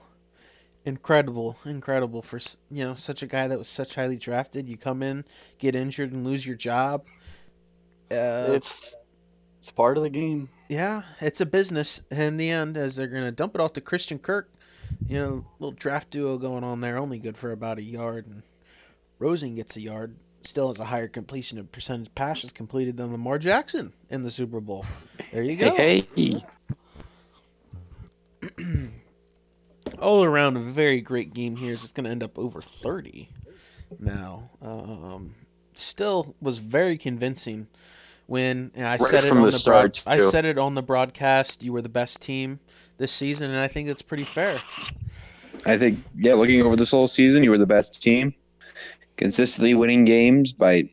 Incredible for such a guy that was such highly drafted. You come in, get injured, and lose your job. It's part of the game. Yeah, it's a business in the end, as they're gonna dump it off to Christian Kirk. Little draft duo going on there, only good for about a yard, and Rosen gets a yard. Still has a higher completion of percentage passes completed than Lamar Jackson in the Super Bowl. There you go. Hey. All around a very great game here. It's going to end up over 30 now. Still was very convincing when I Right said it from on the start, I too. said it on the broadcast. You were the best team this season, and I think that's pretty fair. I think, looking over this whole season, you were the best team. Consistently winning games by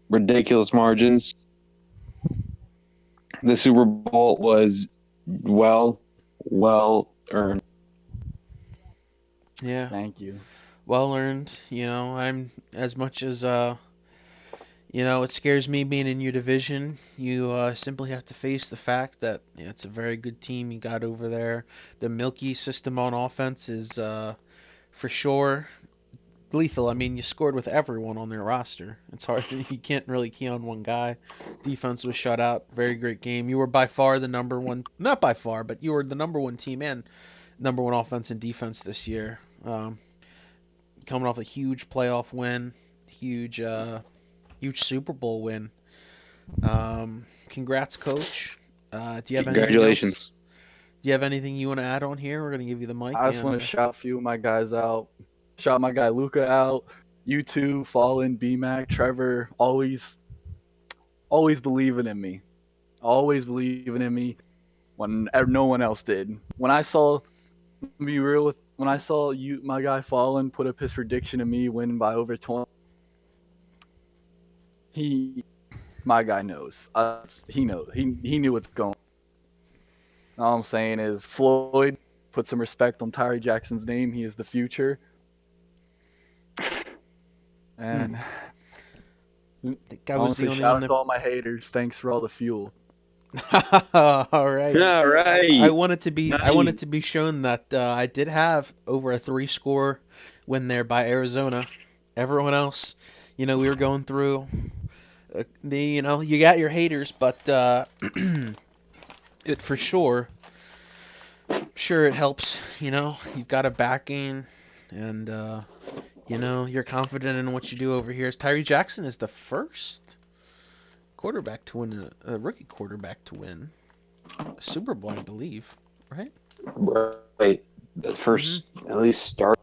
ridiculous margins. The Super Bowl was well earned. Yeah, Thank you. well earned. I'm as much as it scares me being in your division. You simply have to face the fact that it's a very good team you got over there. The Milky system on offense is for sure lethal. I mean, you scored with everyone on their roster. It's hard. You can't really key on one guy. Defense was shut out. Very great game. You were by far the number one, not by far, but you were the number one team and number one offense and defense this year. Coming off a huge playoff win, huge Super Bowl win. Congrats, coach. Do you have Congratulations. Anything else? Do you have anything you want to add on here? We're gonna give you the mic. I just want to shout a few of my guys out. Shout my guy Luca out. You two, Fallen, BMAC, Trevor, always believing in me. Always believing in me when no one else did. When I saw you, my guy Fallen, put up his prediction of me winning by over 20, my guy knows. He knows. He knew what's going on. All I'm saying is, Floyd, put some respect on Tyree Jackson's name. He is the future. And I think I was the only shout one out that... to all my haters. Thanks for all the fuel. All right. All right. I wanted to be. Nice. I wanted to be shown that I did have over a 3-score win there by Arizona. Everyone else, we were going through. You got your haters, but it for sure. Sure, it helps. You've got a backing, and you're confident in what you do over here. Tyree Jackson is the first quarterback to win a rookie quarterback to win a Super Bowl, I believe, right? Right. the first at least start.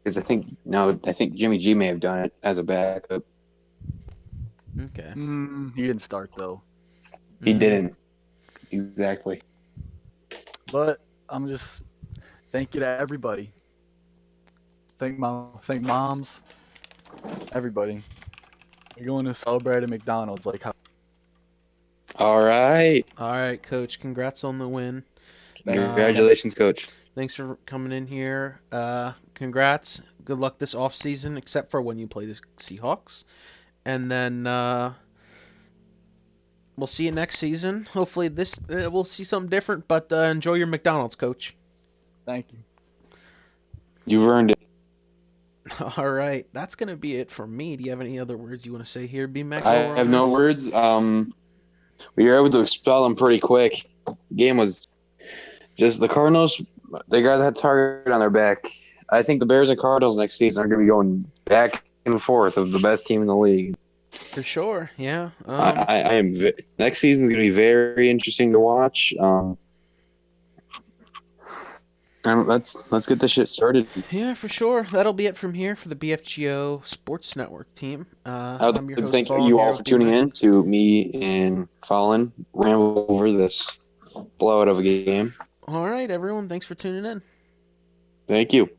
Because I think Jimmy G may have done it as a backup. Okay. He didn't start though. He Mm. didn't exactly. But I'm just thank you to everybody. Thank moms, everybody. We're going to celebrate at McDonald's like how. All right, All right, Coach. Congrats on the win. congratulations, Coach. Thanks for coming in here. Congrats. Good luck this off season, except for when you play the Seahawks. And then we'll see you next season. Hopefully we'll see something different. But enjoy your McDonald's, Coach. Thank you. You've earned it. All right, that's gonna be it for me. Do you have any other words you want to say here, B-Mac? I while we're have on no there? words. We were able to expel them pretty quick. Game was just the Cardinals. They got that target on their back. I think the Bears and Cardinals next season are going to be going back and forth of the best team in the league. For sure, yeah. I am. Next season is going to be very interesting to watch. And let's get this shit started. Yeah, for sure. That'll be it from here for the BFGO Sports Network team. I would I'm your like to host, thank Fallen, you here all with for tuning B-Mac. in to me and Fallen ramble over this blowout of a game. All right, everyone. Thanks for tuning in. Thank you.